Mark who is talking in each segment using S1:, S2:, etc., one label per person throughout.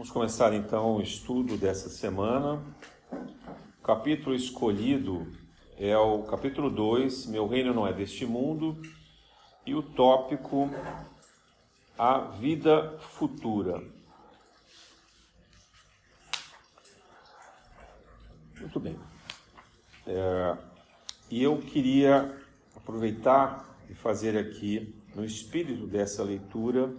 S1: Vamos começar então o estudo dessa semana. O capítulo escolhido é o capítulo 2, Meu Reino Não É Deste Mundo, e o tópico, a vida futura. Muito bem. E eu queria aproveitar e fazer aqui, no espírito dessa leitura,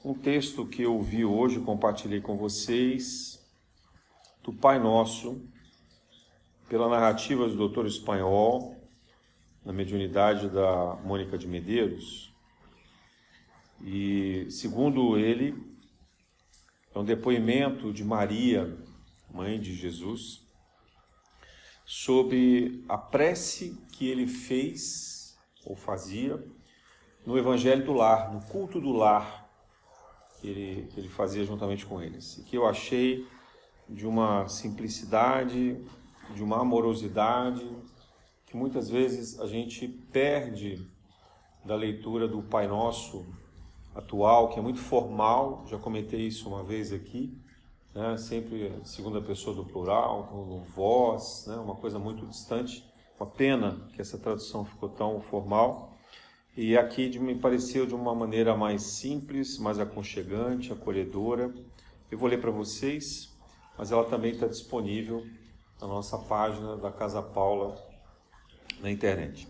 S1: um texto que eu vi hoje, compartilhei com vocês, do Pai Nosso, pela narrativa do Dr. Espanhol, na mediunidade da Mônica de Medeiros. E, segundo ele, é um depoimento de Maria, mãe de Jesus, sobre a prece que ele fez, ou fazia, no Evangelho do Lar, no culto do lar, que ele fazia juntamente com eles. E que eu achei de uma simplicidade, de uma amorosidade, que muitas vezes a gente perde da leitura do Pai Nosso atual, que é muito formal. Já comentei isso uma vez aqui, né? Sempre segunda pessoa do plural, com voz, né? Uma coisa muito distante. Uma pena que essa tradução ficou tão formal. E aqui me pareceu de uma maneira mais simples, mais aconchegante, acolhedora. Eu vou ler para vocês, mas ela também está disponível na nossa página da Casa Paula na internet.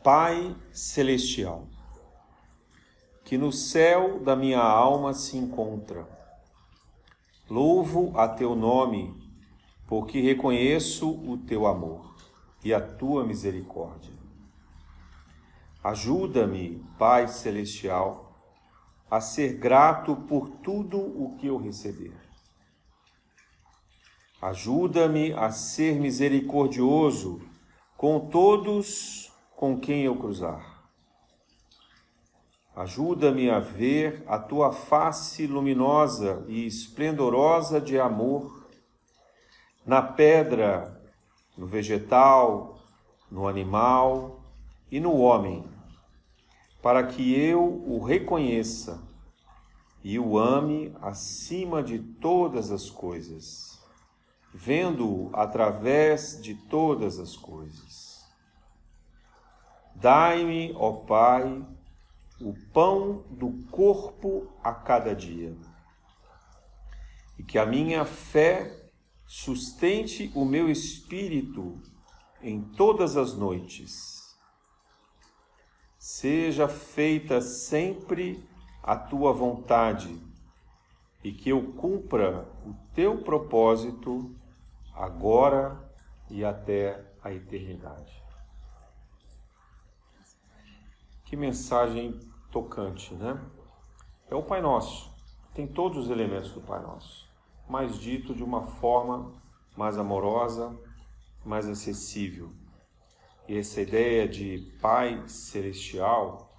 S1: Pai Celestial, que no céu da minha alma se encontra, louvo a teu nome, porque reconheço o teu amor e a tua misericórdia. Ajuda-me, Pai Celestial, a ser grato por tudo o que eu receber. Ajuda-me a ser misericordioso com todos com quem eu cruzar. Ajuda-me a ver a tua face luminosa e esplendorosa de amor na pedra, no vegetal, no animal e no homem, para que eu o reconheça e o ame acima de todas as coisas, vendo-o através de todas as coisas. Dai-me, ó Pai, o pão do corpo a cada dia, e que a minha fé sustente o meu espírito em todas as noites. Seja feita sempre a tua vontade, e que eu cumpra o teu propósito agora e até a eternidade. Que mensagem tocante, né? É o Pai Nosso, tem todos os elementos do Pai Nosso, mas dito de uma forma mais amorosa, mais acessível. E essa ideia de Pai Celestial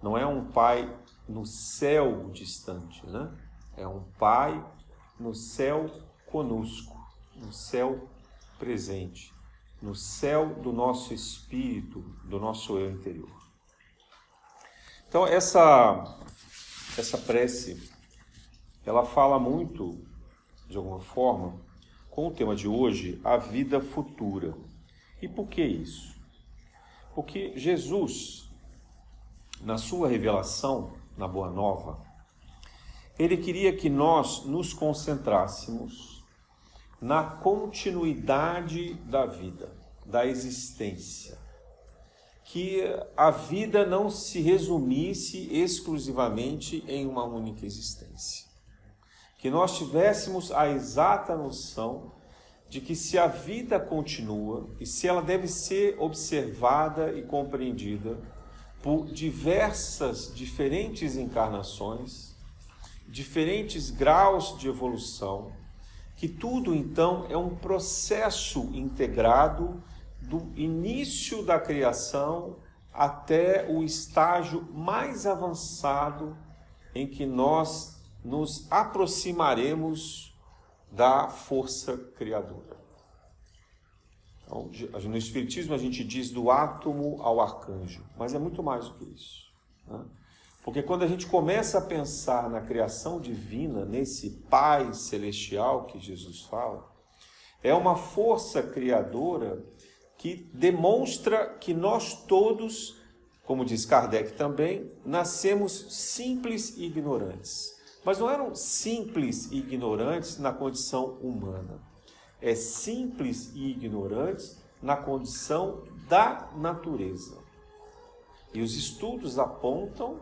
S1: não é um Pai no céu distante, né? É um Pai no céu conosco, no céu presente, no céu do nosso espírito, do nosso eu interior. Então, essa prece, ela fala muito, de alguma forma, com o tema de hoje, a vida futura. E por que isso? Porque Jesus, na sua revelação, na Boa Nova, ele queria que nós nos concentrássemos na continuidade da vida, da existência. Que a vida não se resumisse exclusivamente em uma única existência. Que nós tivéssemos a exata noção de que se a vida continua e se ela deve ser observada e compreendida por diferentes encarnações, diferentes graus de evolução, que tudo então é um processo integrado do início da criação até o estágio mais avançado em que nós nos aproximaremos da força criadora. Então, no Espiritismo a gente diz do átomo ao arcanjo, mas é muito mais do que isso, né? Porque quando a gente começa a pensar na criação divina, nesse Pai celestial que Jesus fala, é uma força criadora que demonstra que nós todos, como diz Kardec também, nascemos simples e ignorantes. Mas não eram simples e ignorantes na condição humana. É simples e ignorantes na condição da natureza. E os estudos apontam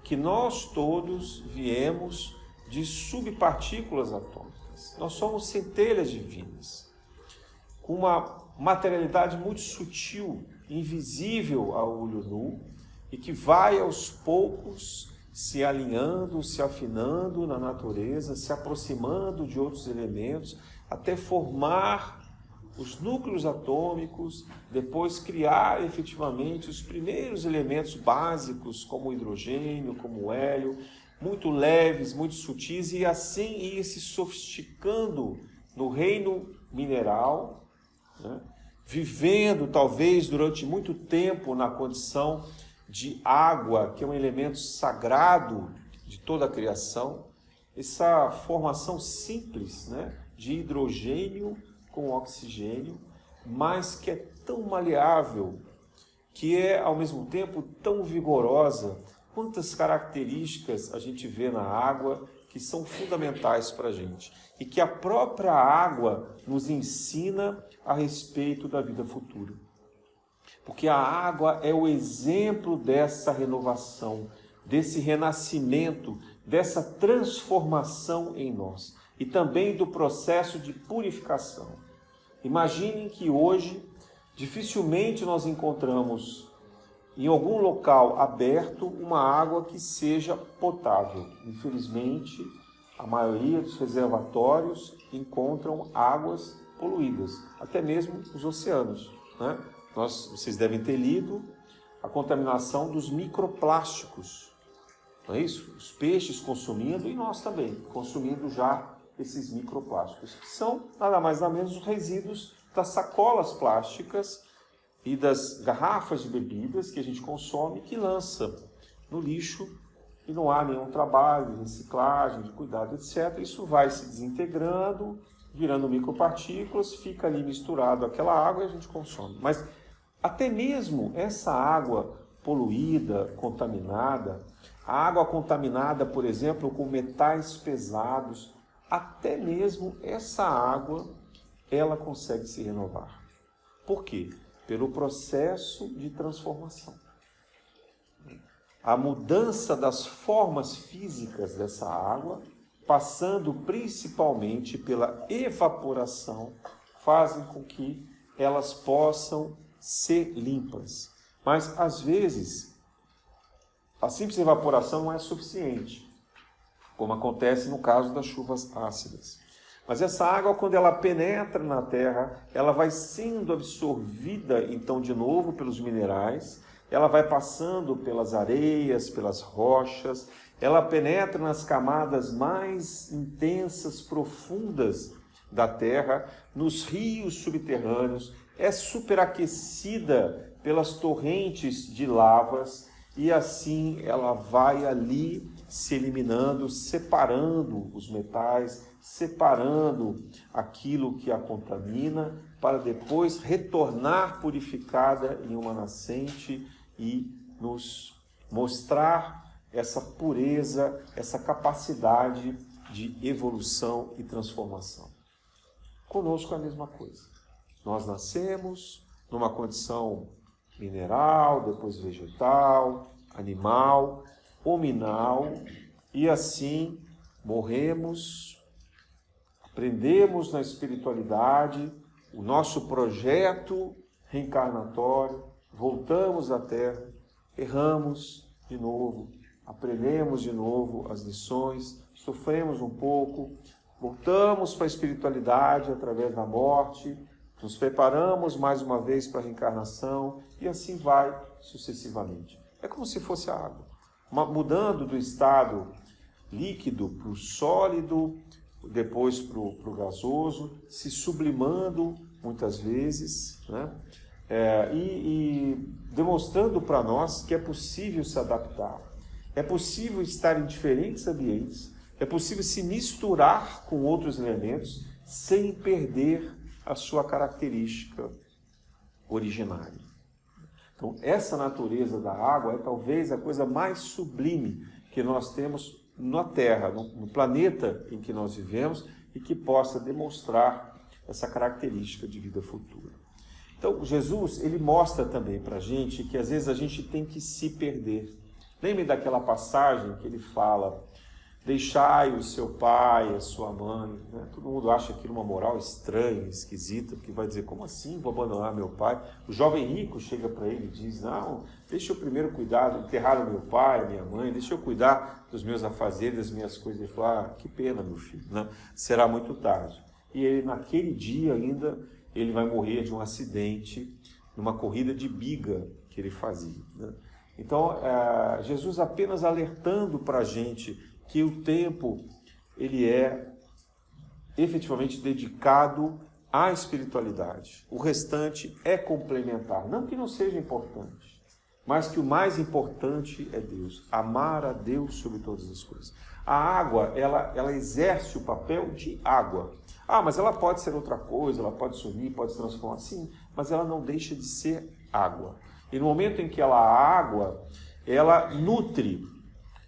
S1: que nós todos viemos de subpartículas atômicas. Nós somos centelhas divinas, com uma materialidade muito sutil, invisível ao olho nu, e que vai aos poucos se alinhando, se afinando na natureza, se aproximando de outros elementos, até formar os núcleos atômicos, depois criar efetivamente os primeiros elementos básicos, como o hidrogênio, como o hélio, muito leves, muito sutis, e assim ir se sofisticando no reino mineral, né? Vivendo talvez durante muito tempo na condição de água, que é um elemento sagrado de toda a criação, essa formação simples, né, de hidrogênio com oxigênio, mas que é tão maleável, que é ao mesmo tempo tão vigorosa. Quantas características a gente vê na água que são fundamentais para a gente e que a própria água nos ensina a respeito da vida futura. Porque a água é o exemplo dessa renovação, desse renascimento, dessa transformação em nós e também do processo de purificação. Imaginem que hoje dificilmente nós encontramos em algum local aberto uma água que seja potável. Infelizmente, a maioria dos reservatórios encontram águas poluídas, até mesmo os oceanos, né? Vocês devem ter lido a contaminação dos microplásticos, não é isso? Os peixes consumindo e nós também consumindo já esses microplásticos, que são nada mais nada menos os resíduos das sacolas plásticas e das garrafas de bebidas que a gente consome, que lança no lixo e não há nenhum trabalho de reciclagem, de cuidado, etc. Isso vai se desintegrando, virando micropartículas, fica ali misturado àquela água e a gente consome. Mas até mesmo essa água poluída, contaminada, a água contaminada, por exemplo, com metais pesados, até mesmo essa água, ela consegue se renovar. Por quê? Pelo processo de transformação. A mudança das formas físicas dessa água, passando principalmente pela evaporação, fazem com que elas possam ser limpas. Mas, às vezes, a simples evaporação não é suficiente, como acontece no caso das chuvas ácidas. Mas essa água, quando ela penetra na terra, ela vai sendo absorvida, então, de novo, pelos minerais, ela vai passando pelas areias, pelas rochas, ela penetra nas camadas mais intensas, profundas da terra, nos rios subterrâneos, é superaquecida pelas torrentes de lavas e assim ela vai ali se eliminando, separando os metais, separando aquilo que a contamina, para depois retornar purificada em uma nascente e nos mostrar essa pureza, essa capacidade de evolução e transformação. Conosco é a mesma coisa. Nós nascemos numa condição mineral, depois vegetal, animal, hominal, e assim morremos, aprendemos na espiritualidade o nosso projeto reencarnatório, voltamos à Terra, erramos de novo, aprendemos de novo as lições, sofremos um pouco, voltamos para a espiritualidade através da morte, nos preparamos mais uma vez para a reencarnação e assim vai sucessivamente. É como se fosse a água, mudando do estado líquido para o sólido, depois para o gasoso, se sublimando muitas vezes, né? E demonstrando para nós que é possível se adaptar. é possível estar em diferentes ambientes, é possível se misturar com outros elementos sem perder a sua característica originária. Então, essa natureza da água é talvez a coisa mais sublime que nós temos na Terra, no planeta em que nós vivemos, e que possa demonstrar essa característica de vida futura. Então, Jesus, ele mostra também para a gente que às vezes a gente tem que se perder. Lembre daquela passagem que ele fala: deixai o seu pai, a sua mãe. Né? Todo mundo acha aquilo uma moral estranha, esquisita, porque vai dizer, como assim vou abandonar meu pai? O jovem rico chega para ele e diz, não, deixa eu primeiro cuidar, enterrar o meu pai, minha mãe, deixa eu cuidar dos meus afazeres, das minhas coisas. Ele fala, que pena, meu filho, né? Será muito tarde. E ele, naquele dia ainda, ele vai morrer de um acidente, numa corrida de biga que ele fazia. Né? Então, Jesus apenas alertando para a gente que o tempo ele é efetivamente dedicado à espiritualidade. O restante é complementar. Não que não seja importante, mas que o mais importante é Deus. Amar a Deus sobre todas as coisas. A água, ela exerce o papel de água. Mas ela pode ser outra coisa, ela pode sumir, pode se transformar assim, mas ela não deixa de ser água. E no momento em que a água, ela nutre,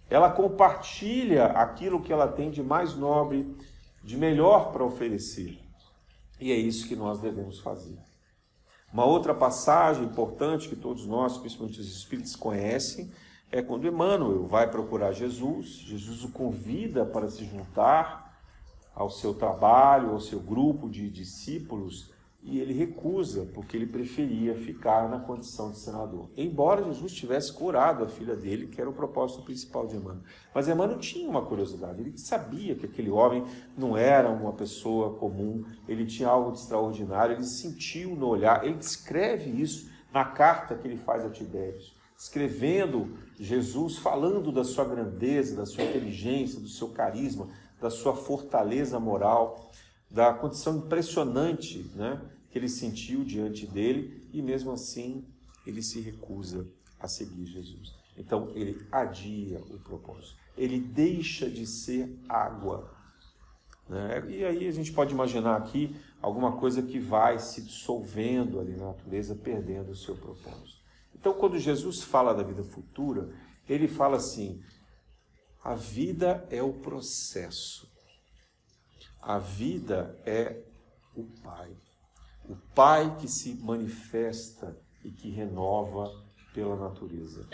S1: ela compartilha aquilo que ela tem de mais nobre, de melhor para oferecer. E é isso que nós devemos fazer. Uma outra passagem importante que todos nós, principalmente os espíritos, conhecem, é quando Emmanuel vai procurar Jesus. Jesus o convida para se juntar ao seu trabalho, ao seu grupo de discípulos, e ele recusa, porque ele preferia ficar na condição de senador. Embora Jesus tivesse curado a filha dele, que era o propósito principal de Emmanuel. Mas Emmanuel tinha uma curiosidade, ele sabia que aquele homem não era uma pessoa comum, ele tinha algo de extraordinário, ele sentiu no olhar, ele descreve isso na carta que ele faz a Tibério, escrevendo Jesus, falando da sua grandeza, da sua inteligência, do seu carisma, da sua fortaleza moral, da condição impressionante, né, que ele sentiu diante dele, e mesmo assim ele se recusa a seguir Jesus. Então ele adia o propósito, ele deixa de ser água, né? E aí a gente pode imaginar aqui alguma coisa que vai se dissolvendo ali na natureza, perdendo o seu propósito. Então, quando Jesus fala da vida futura, ele fala assim: a vida é o processo, a vida é o Pai que se manifesta e que renova pela natureza.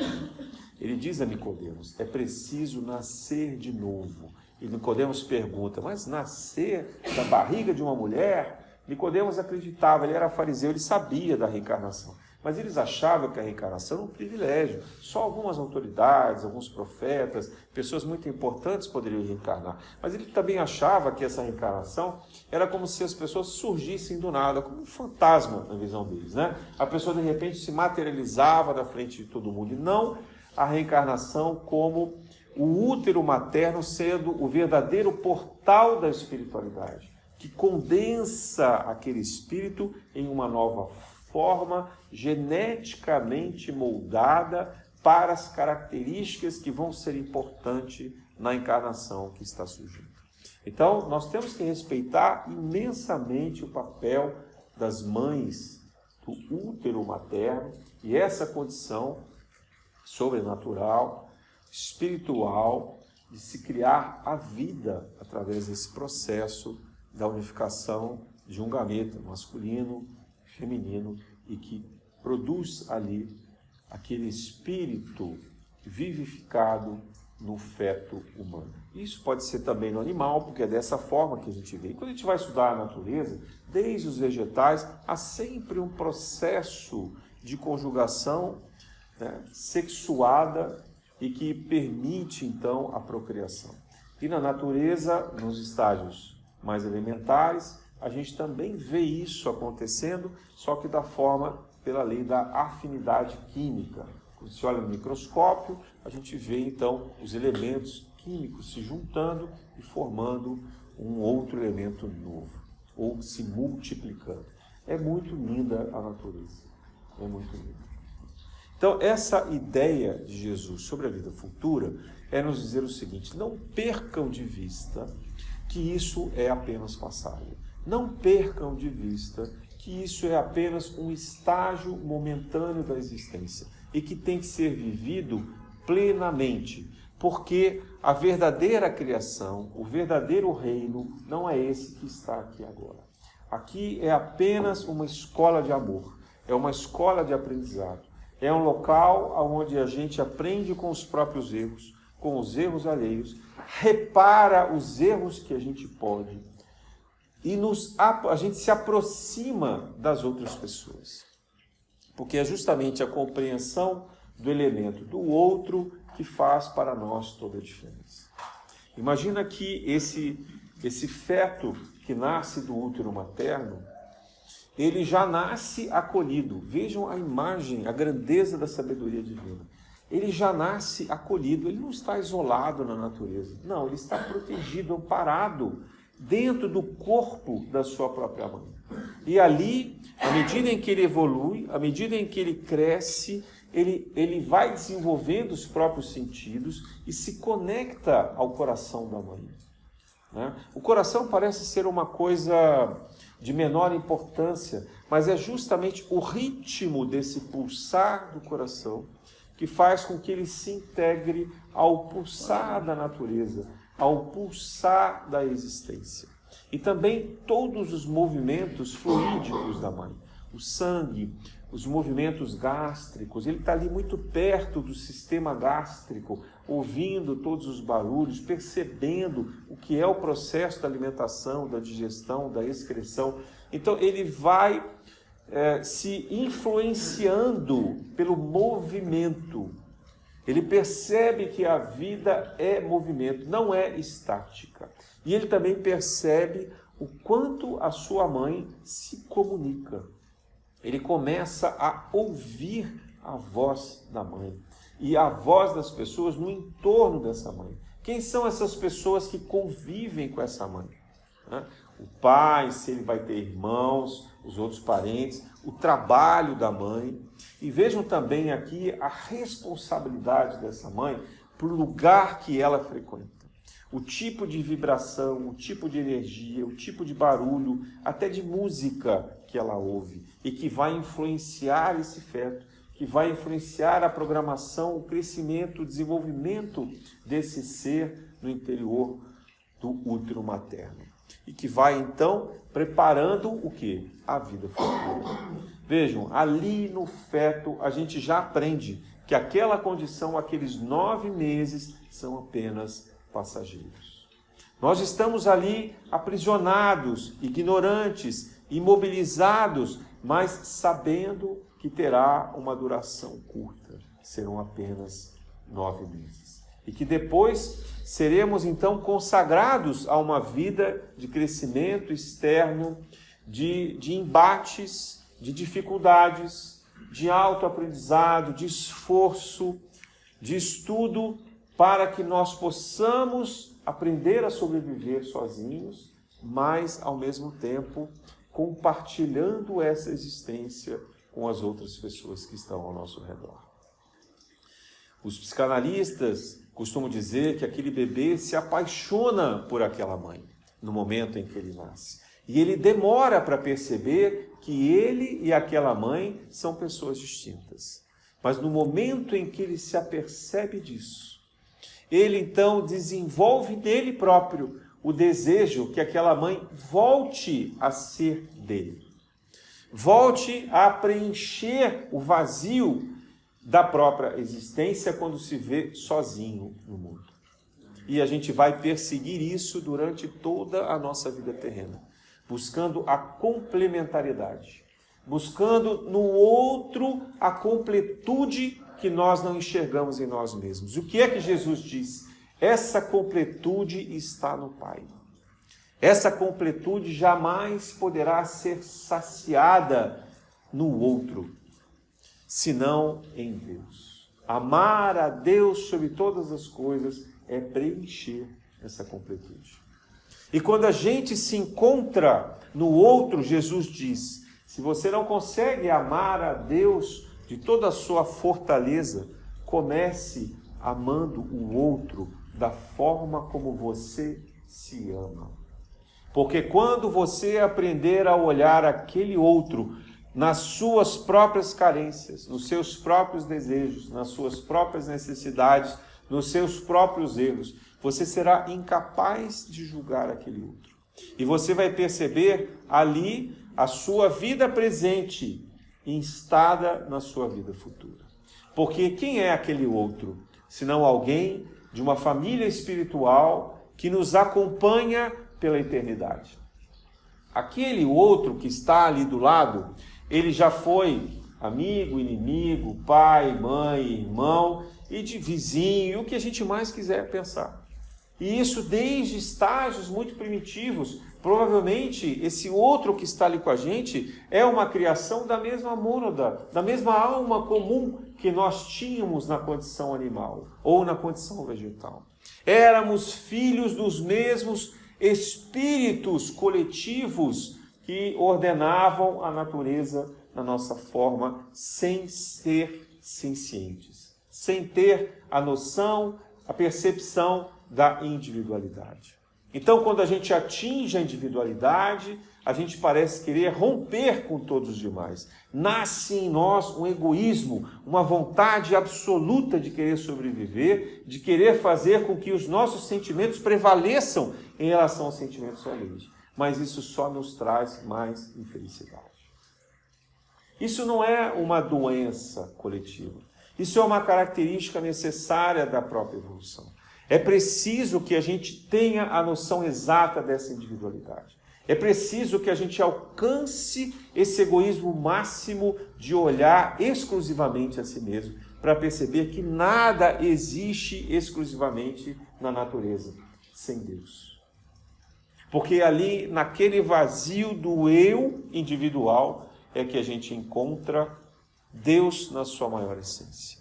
S1: Ele diz a Nicodemos, é preciso nascer de novo. E Nicodemos pergunta, mas nascer da barriga de uma mulher? Nicodemos acreditava, ele era fariseu, ele sabia da reencarnação. Mas eles achavam que a reencarnação era um privilégio. Só algumas autoridades, alguns profetas, pessoas muito importantes poderiam reencarnar. Mas ele também achava que essa reencarnação era como se as pessoas surgissem do nada, como um fantasma na visão deles, né? A pessoa de repente se materializava na frente de todo mundo. E não a reencarnação como o útero materno sendo o verdadeiro portal da espiritualidade, que condensa aquele espírito em uma nova forma geneticamente moldada para as características que vão ser importantes na encarnação que está surgindo. Então, nós temos que respeitar imensamente o papel das mães do útero materno e essa condição sobrenatural, espiritual, de se criar a vida através desse processo da unificação de um gameta masculino, feminino, e que produz ali aquele espírito vivificado no feto humano. Isso pode ser também no animal, porque é dessa forma que a gente vê. E quando a gente vai estudar a natureza, desde os vegetais, há sempre um processo de conjugação, né, sexuada e que permite, então, a procriação. E na natureza, nos estágios mais elementares, a gente também vê isso acontecendo, só que da forma, pela lei da afinidade química. Quando se olha no microscópio, a gente vê então os elementos químicos se juntando e formando um outro elemento novo, ou se multiplicando. É muito linda a natureza, é muito linda. Então, essa ideia de Jesus sobre a vida futura é nos dizer o seguinte: não percam de vista que isso é apenas passagem. Não percam de vista que isso é apenas um estágio momentâneo da existência e que tem que ser vivido plenamente, porque a verdadeira criação, o verdadeiro reino, não é esse que está aqui agora. Aqui é apenas uma escola de amor, é uma escola de aprendizado, é um local onde a gente aprende com os próprios erros, com os erros alheios, repara os erros que a gente pode e a gente se aproxima das outras pessoas. Porque é justamente a compreensão do elemento do outro que faz para nós toda a diferença. Imagina que esse feto que nasce do útero materno, ele já nasce acolhido. Vejam a imagem, a grandeza da sabedoria divina. Ele já nasce acolhido, ele não está isolado na natureza. Não, ele está protegido, amparado dentro do corpo da sua própria mãe. E ali, à medida em que ele evolui, à medida em que ele cresce, ele vai desenvolvendo os próprios sentidos e se conecta ao coração da mãe. Né? O coração parece ser uma coisa de menor importância, mas é justamente o ritmo desse pulsar do coração que faz com que ele se integre ao pulsar da natureza, ao pulsar da existência. E também todos os movimentos fluídicos da mãe, o sangue, os movimentos gástricos, ele está ali muito perto do sistema gástrico, ouvindo todos os barulhos, percebendo o que é o processo da alimentação, da digestão, da excreção. Então ele vai se influenciando pelo movimento. Ele percebe que a vida é movimento, não é estática. E ele também percebe o quanto a sua mãe se comunica. Ele começa a ouvir a voz da mãe e a voz das pessoas no entorno dessa mãe. Quem são essas pessoas que convivem com essa mãe? O pai, se ele vai ter irmãos, os outros parentes, o trabalho da mãe. E vejam também aqui a responsabilidade dessa mãe para o lugar que ela frequenta. O tipo de vibração, o tipo de energia, o tipo de barulho, até de música que ela ouve e que vai influenciar esse feto, que vai influenciar a programação, o crescimento, o desenvolvimento desse ser no interior do útero materno. E que vai, então, preparando o quê? A vida futura. Vejam, ali no feto a gente já aprende que aquela condição, aqueles 9 meses, são apenas passageiros. Nós estamos ali aprisionados, ignorantes, imobilizados, mas sabendo que terá uma duração curta, serão apenas 9 meses. E que depois seremos então consagrados a uma vida de crescimento externo, de embates, de dificuldades, de autoaprendizado, de esforço, de estudo, para que nós possamos aprender a sobreviver sozinhos, mas ao mesmo tempo compartilhando essa existência com as outras pessoas que estão ao nosso redor. Os psicanalistas costumam dizer que aquele bebê se apaixona por aquela mãe no momento em que ele nasce. E ele demora para perceber que ele e aquela mãe são pessoas distintas. Mas no momento em que ele se apercebe disso, ele então desenvolve nele próprio o desejo que aquela mãe volte a ser dele. Volte a preencher o vazio da própria existência quando se vê sozinho no mundo. E a gente vai perseguir isso durante toda a nossa vida terrena, buscando a complementariedade, buscando no outro a completude que nós não enxergamos em nós mesmos. O que é que Jesus diz? Essa completude está no Pai. Essa completude jamais poderá ser saciada no outro, senão em Deus. Amar a Deus sobre todas as coisas é preencher essa completude. E quando a gente se encontra no outro, Jesus diz, se você não consegue amar a Deus de toda a sua fortaleza, comece amando o outro da forma como você se ama. Porque quando você aprender a olhar aquele outro nas suas próprias carências, nos seus próprios desejos, nas suas próprias necessidades, nos seus próprios erros, você será incapaz de julgar aquele outro. E você vai perceber ali a sua vida presente instada na sua vida futura. Porque quem é aquele outro? Senão alguém de uma família espiritual que nos acompanha pela eternidade. Aquele outro que está ali do lado, ele já foi amigo, inimigo, pai, mãe, irmão e de vizinho, o que a gente mais quiser pensar. E isso desde estágios muito primitivos. Provavelmente esse outro que está ali com a gente é uma criação da mesma mônada, da mesma alma comum que nós tínhamos na condição animal ou na condição vegetal. Éramos filhos dos mesmos espíritos coletivos que ordenavam a natureza na nossa forma sem ser sencientes, sem ter a noção, a percepção da individualidade. Então, quando a gente atinge a individualidade, a gente parece querer romper com todos os demais. Nasce em nós um egoísmo, uma vontade absoluta de querer sobreviver, de querer fazer com que os nossos sentimentos prevaleçam em relação aos sentimentos alheios. Mas isso só nos traz mais infelicidade. Isso não é uma doença coletiva. Isso é uma característica necessária da própria evolução. É preciso que a gente tenha a noção exata dessa individualidade. É preciso que a gente alcance esse egoísmo máximo de olhar exclusivamente a si mesmo, para perceber que nada existe exclusivamente na natureza sem Deus. Porque ali, naquele vazio do eu individual, é que a gente encontra Deus na sua maior essência.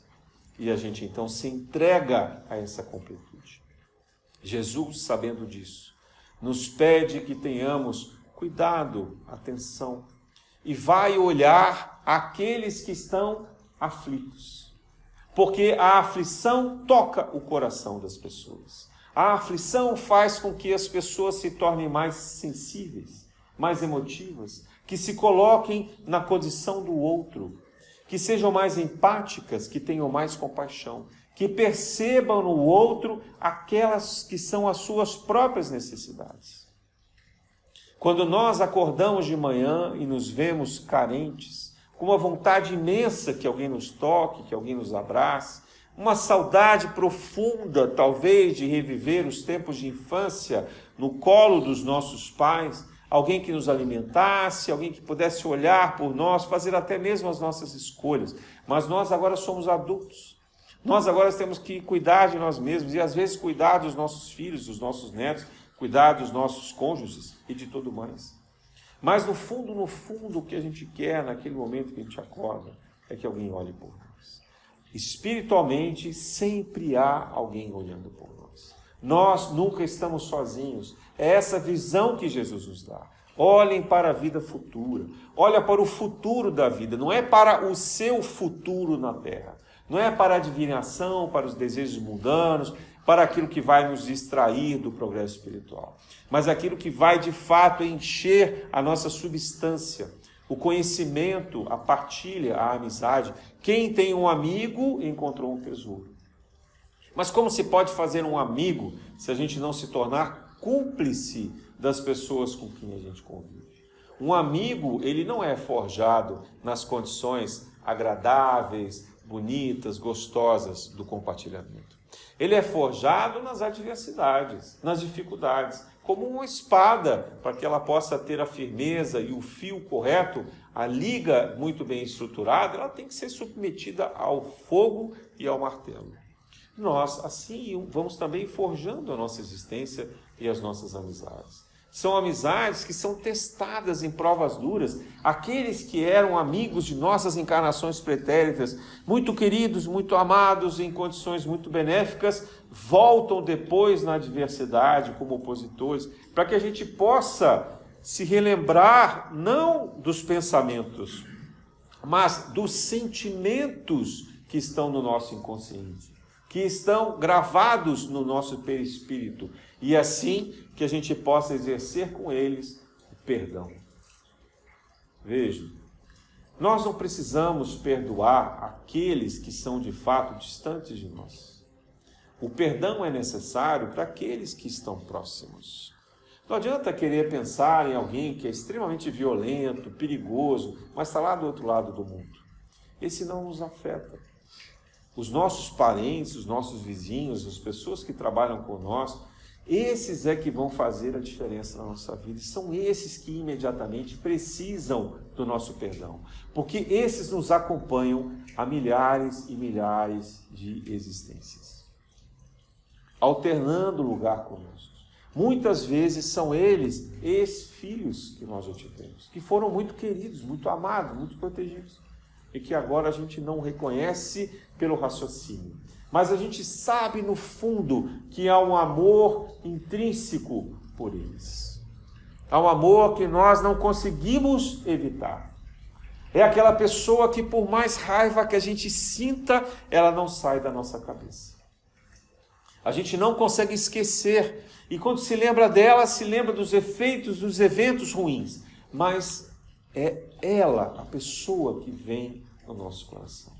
S1: E a gente então se entrega a essa completude. Jesus, sabendo disso, nos pede que tenhamos cuidado, atenção, e vai olhar aqueles que estão aflitos. Porque a aflição toca o coração das pessoas. A aflição faz com que as pessoas se tornem mais sensíveis, mais emotivas, que se coloquem na condição do outro, que sejam mais empáticas, que tenham mais compaixão, que percebam no outro aquelas que são as suas próprias necessidades. Quando nós acordamos de manhã e nos vemos carentes, com uma vontade imensa que alguém nos toque, que alguém nos abrace, uma saudade profunda, talvez, de reviver os tempos de infância no colo dos nossos pais, alguém que nos alimentasse, alguém que pudesse olhar por nós, fazer até mesmo as nossas escolhas. Mas nós agora somos adultos. Nós agora temos que cuidar de nós mesmos e às vezes cuidar dos nossos filhos, dos nossos netos, cuidar dos nossos cônjuges e de tudo mais. Mas no fundo, o que a gente quer naquele momento que a gente acorda é que alguém olhe por nós. Espiritualmente, sempre há alguém olhando por nós. Nós nunca estamos sozinhos. É essa visão que Jesus nos dá. Olhem para a vida futura. Olha para o futuro da vida. Não é para o seu futuro na terra. Não é para a adivinhação, para os desejos mundanos, para aquilo que vai nos distrair do progresso espiritual. Mas aquilo que vai, de fato, encher a nossa substância. O conhecimento, a partilha, a amizade. Quem tem um amigo, encontrou um tesouro. Mas como se pode fazer um amigo se a gente não se tornar cúmplice das pessoas com quem a gente convive? Um amigo, ele não é forjado nas condições agradáveis, bonitas, gostosas do compartilhamento. Ele é forjado nas adversidades, nas dificuldades, como uma espada, para que ela possa ter a firmeza e o fio correto, a liga muito bem estruturada, ela tem que ser submetida ao fogo e ao martelo. Nós, assim, vamos também forjando a nossa existência e as nossas amizades. São amizades que são testadas em provas duras. Aqueles que eram amigos de nossas encarnações pretéritas, muito queridos, muito amados, em condições muito benéficas, voltam depois na adversidade como opositores, para que a gente possa se relembrar não dos pensamentos mas dos sentimentos que estão no nosso inconsciente, que estão gravados no nosso perispírito, e assim que a gente possa exercer com eles o perdão. Veja, nós não precisamos perdoar aqueles que são de fato distantes de nós. O perdão é necessário para aqueles que estão próximos. Não adianta querer pensar em alguém que é extremamente violento, perigoso, mas está lá do outro lado do mundo. Esse não nos afeta. Os nossos parentes, os nossos vizinhos, as pessoas que trabalham com nós, esses é que vão fazer a diferença na nossa vida. E são esses que imediatamente precisam do nosso perdão. Porque esses nos acompanham há milhares e milhares de existências, alternando lugar conosco. Muitas vezes são eles ex-filhos que nós já tivemos, que foram muito queridos, muito amados, muito protegidos, e que agora a gente não reconhece pelo raciocínio. Mas a gente sabe no fundo que há um amor intrínseco por eles. Há um amor que nós não conseguimos evitar. É aquela pessoa que, por mais raiva que a gente sinta, ela não sai da nossa cabeça. A gente não consegue esquecer. E quando se lembra dela, se lembra dos efeitos, dos eventos ruins. Mas é ela, a pessoa que vem no nosso coração.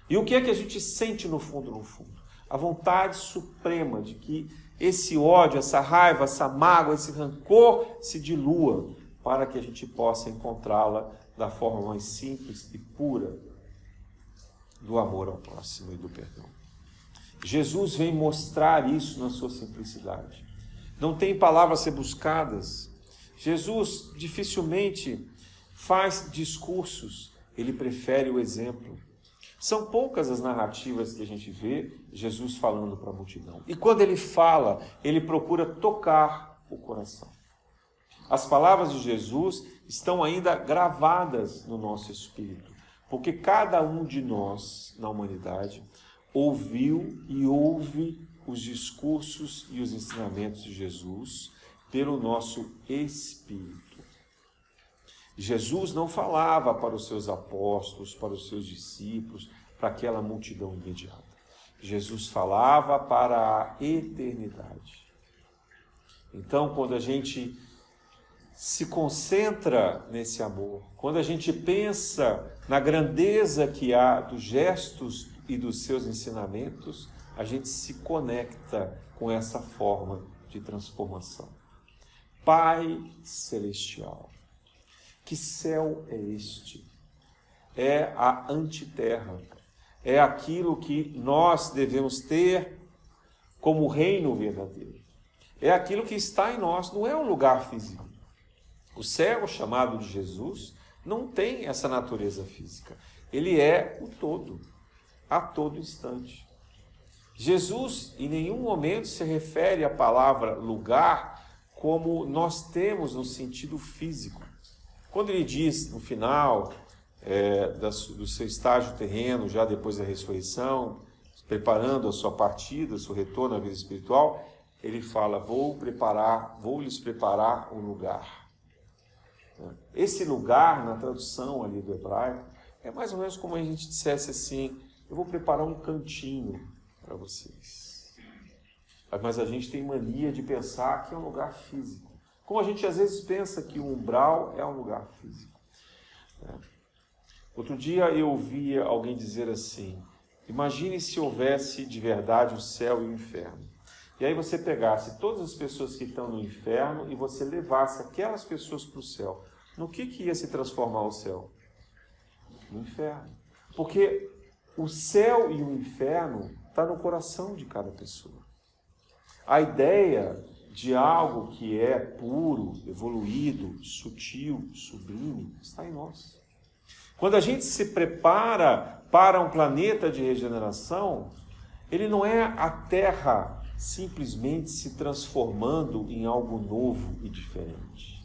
S1: E o que é que a gente sente no fundo, no fundo? A vontade suprema de que esse ódio, essa raiva, essa mágoa, esse rancor se dilua, para que a gente possa encontrá-la da forma mais simples e pura do amor ao próximo e do perdão. Jesus vem mostrar isso na sua simplicidade. Não tem palavras a ser buscadas. Jesus dificilmente faz discursos, ele prefere o exemplo. São poucas as narrativas que a gente vê Jesus falando para a multidão. E quando ele fala, ele procura tocar o coração. As palavras de Jesus estão ainda gravadas no nosso espírito, porque cada um de nós, na humanidade, ouviu e ouve os discursos e os ensinamentos de Jesus pelo nosso espírito. Jesus não falava para os seus apóstolos, para os seus discípulos, para aquela multidão imediata. Jesus falava para a eternidade. Então, quando a gente se concentra nesse amor, quando a gente pensa na grandeza que há dos gestos e dos seus ensinamentos, a gente se conecta com essa forma de transformação. Pai Celestial. Que céu é este? É a antiterra. É aquilo que nós devemos ter como reino verdadeiro. É aquilo que está em nós, não é um lugar físico. O céu, chamado de Jesus, não tem essa natureza física. Ele é o todo, a todo instante. Jesus, em nenhum momento, se refere à palavra lugar como nós temos no sentido físico. Quando ele diz, no final do seu estágio terreno, já depois da ressurreição, preparando a sua partida, o seu retorno à vida espiritual, ele fala, vou lhes preparar um lugar. Esse lugar, na tradução ali do hebraico, é mais ou menos como a gente dissesse assim, eu vou preparar um cantinho para vocês. Mas a gente tem mania de pensar que é um lugar físico. Como a gente às vezes pensa que o umbral é um lugar físico. Outro dia eu ouvia alguém dizer assim, imagine se houvesse de verdade o céu e o inferno. E aí você pegasse todas as pessoas que estão no inferno e você levasse aquelas pessoas para o céu. No que ia se transformar o céu? No inferno. Porque o céu e o inferno está no coração de cada pessoa. A ideia de algo que é puro, evoluído, sutil, sublime, está em nós. Quando a gente se prepara para um planeta de regeneração, ele não é a Terra simplesmente se transformando em algo novo e diferente.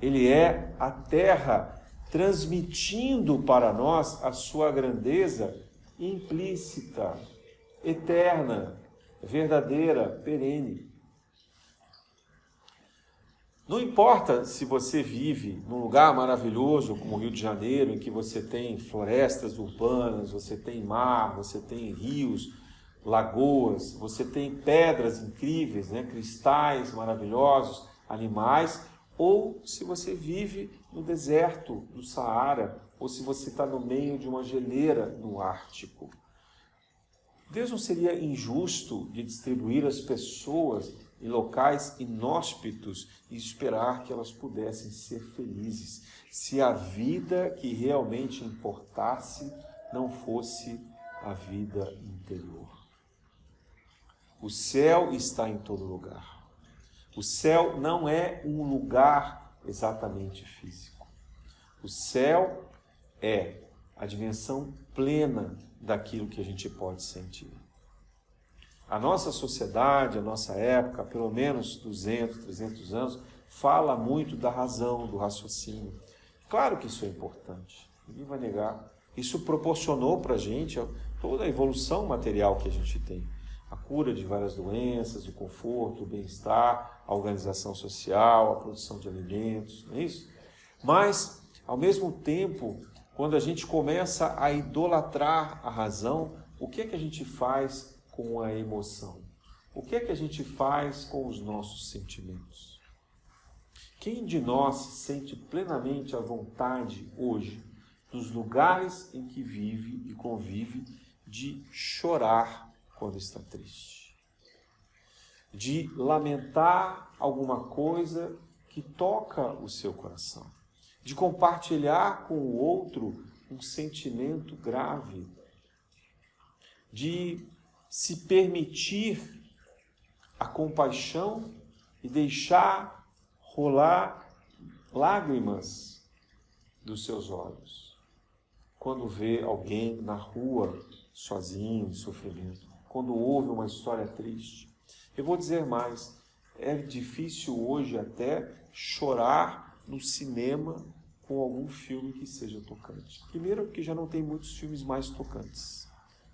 S1: Ele é a Terra transmitindo para nós a sua grandeza implícita, eterna, verdadeira, perene. Não importa se você vive num lugar maravilhoso como o Rio de Janeiro, em que você tem florestas urbanas, você tem mar, você tem rios, lagoas, você tem pedras incríveis, né? Cristais maravilhosos, animais, ou se você vive no deserto do Saara, ou se você está no meio de uma geleira no Ártico. Deus não seria injusto de distribuir as pessoas em locais inóspitos e esperar que elas pudessem ser felizes, se a vida que realmente importasse não fosse a vida interior. O céu está em todo lugar. O céu não é um lugar exatamente físico. O céu é a dimensão plena daquilo que a gente pode sentir. A nossa sociedade, a nossa época, pelo menos 200, 300 anos, fala muito da razão, do raciocínio. Claro que isso é importante, ninguém vai negar. Isso proporcionou para a gente toda a evolução material que a gente tem. A cura de várias doenças, o conforto, o bem-estar, a organização social, a produção de alimentos, não é isso? Mas, ao mesmo tempo, quando a gente começa a idolatrar a razão, o que é que a gente faz com a emoção? O que é que a gente faz com os nossos sentimentos? Quem de nós se sente plenamente à vontade hoje, nos lugares em que vive e convive, de chorar quando está triste? De lamentar alguma coisa que toca o seu coração? De compartilhar com o outro um sentimento grave? De se permitir a compaixão e deixar rolar lágrimas dos seus olhos quando vê alguém na rua sozinho, em sofrimento, quando ouve uma história triste. Eu vou dizer mais, é difícil hoje até chorar no cinema com algum filme que seja tocante. Primeiro porque já não tem muitos filmes mais tocantes.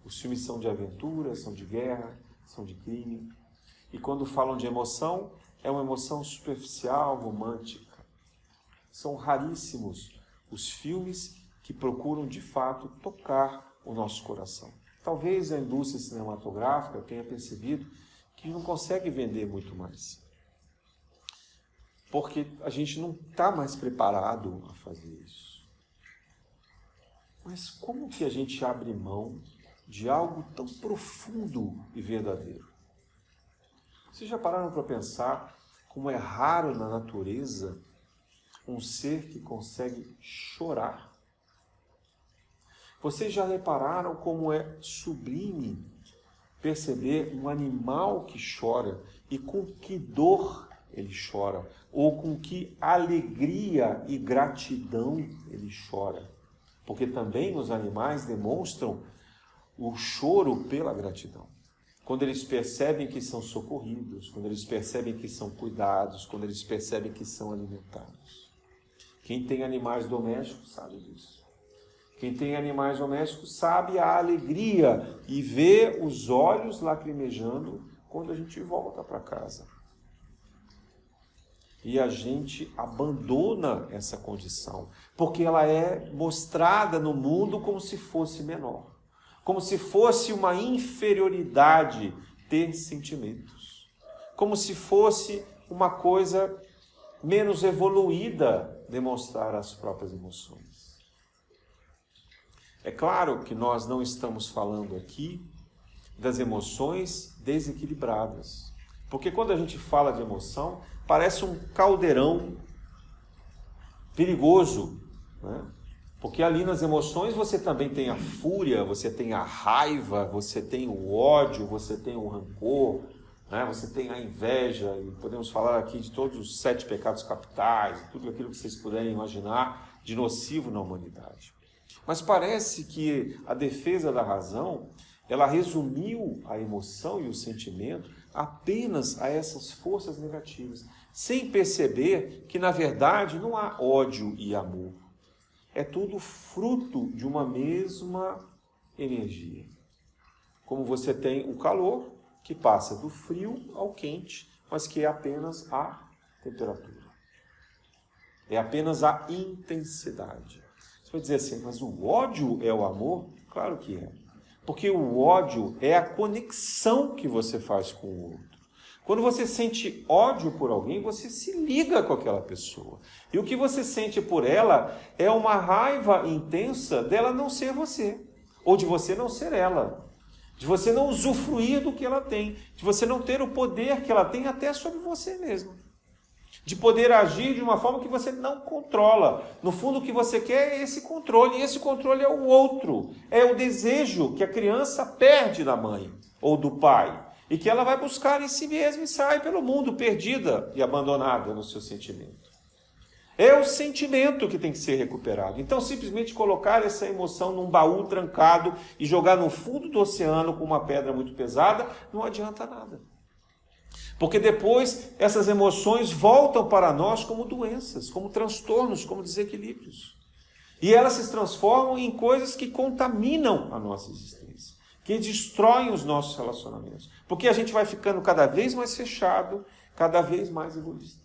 S1: Os filmes são de aventura, são de guerra, são de crime. E quando falam de emoção, é uma emoção superficial, romântica. São raríssimos os filmes que procuram, de fato, tocar o nosso coração. Talvez a indústria cinematográfica tenha percebido que não consegue vender muito mais. Porque a gente não está mais preparado a fazer isso. Mas como que a gente abre mão de algo tão profundo e verdadeiro? Vocês já pararam para pensar como é raro na natureza um ser que consegue chorar? Vocês já repararam como é sublime perceber um animal que chora e com que dor ele chora, ou com que alegria e gratidão ele chora? Porque também os animais demonstram o choro pela gratidão. Quando eles percebem que são socorridos, quando eles percebem que são cuidados, quando eles percebem que são alimentados. Quem tem animais domésticos sabe disso. Quem tem animais domésticos sabe a alegria e vê os olhos lacrimejando quando a gente volta para casa. E a gente abandona essa condição, porque ela é mostrada no mundo como se fosse menor. Como se fosse uma inferioridade ter sentimentos. Como se fosse uma coisa menos evoluída demonstrar as próprias emoções. É claro que nós não estamos falando aqui das emoções desequilibradas. Porque quando a gente fala de emoção, parece um caldeirão perigoso, né? Porque ali nas emoções você também tem a fúria, você tem a raiva, você tem o ódio, você tem o rancor, né? Você tem a inveja, e podemos falar aqui de todos os 7 pecados capitais, tudo aquilo que vocês puderem imaginar de nocivo na humanidade. Mas parece que a defesa da razão, ela resumiu a emoção e o sentimento apenas a essas forças negativas, sem perceber que, na verdade, não há ódio e amor. É tudo fruto de uma mesma energia. Como você tem o calor, que passa do frio ao quente, mas que é apenas a temperatura. é apenas a intensidade. Você vai dizer assim, mas o ódio é o amor? Claro que é. Porque o ódio é a conexão que você faz com o outro. Quando você sente ódio por alguém, você se liga com aquela pessoa. E o que você sente por ela é uma raiva intensa dela não ser você. Ou de você não ser ela. De você não usufruir do que ela tem. De você não ter o poder que ela tem até sobre você mesmo. De poder agir de uma forma que você não controla. No fundo, o que você quer é esse controle. E esse controle é o outro. É o desejo que a criança perde da mãe ou do pai. E que ela vai buscar em si mesma e sai pelo mundo perdida e abandonada no seu sentimento. É o sentimento que tem que ser recuperado. Então, simplesmente colocar essa emoção num baú trancado e jogar no fundo do oceano com uma pedra muito pesada, não adianta nada. Porque depois essas emoções voltam para nós como doenças, como transtornos, como desequilíbrios. E elas se transformam em coisas que contaminam a nossa existência, que destroem os nossos relacionamentos. Porque a gente vai ficando cada vez mais fechado, cada vez mais egoísta.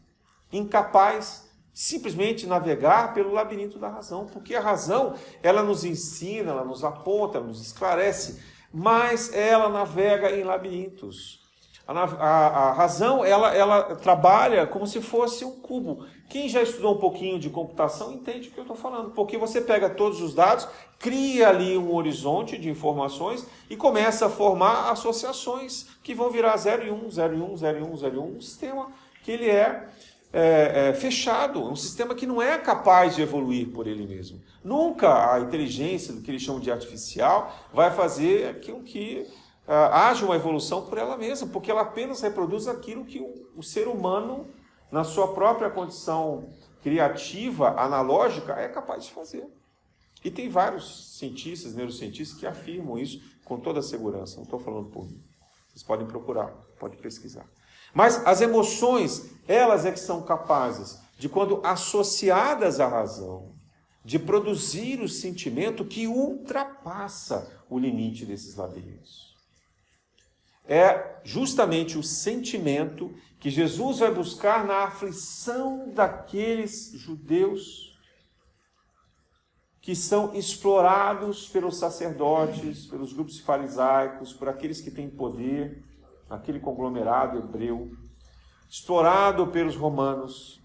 S1: Incapaz de simplesmente navegar pelo labirinto da razão. Porque a razão, ela nos ensina, ela nos aponta, ela nos esclarece, mas ela navega em labirintos. A razão, ela trabalha como se fosse um cubo. Quem já estudou um pouquinho de computação entende o que eu estou falando. Porque você pega todos os dados, cria ali um horizonte de informações e começa a formar associações que vão virar 0 e 1, 0 e 1, 0 e 1, 0 e 1. Um sistema que ele é fechado, um sistema que não é capaz de evoluir por ele mesmo. Nunca a inteligência, do que eles chamam de artificial, vai fazer com que haja uma evolução por ela mesma, porque ela apenas reproduz aquilo que o ser humano, na sua própria condição criativa, analógica, é capaz de fazer. E tem vários cientistas, neurocientistas, que afirmam isso com toda a segurança. Não estou falando por mim. Vocês podem procurar, podem pesquisar. Mas as emoções, elas é que são capazes de, quando associadas à razão, de produzir o sentimento que ultrapassa o limite desses labirintos. É justamente o sentimento que Jesus vai buscar na aflição daqueles judeus que são explorados pelos sacerdotes, pelos grupos farisaicos, por aqueles que têm poder, aquele conglomerado hebreu, explorado pelos romanos,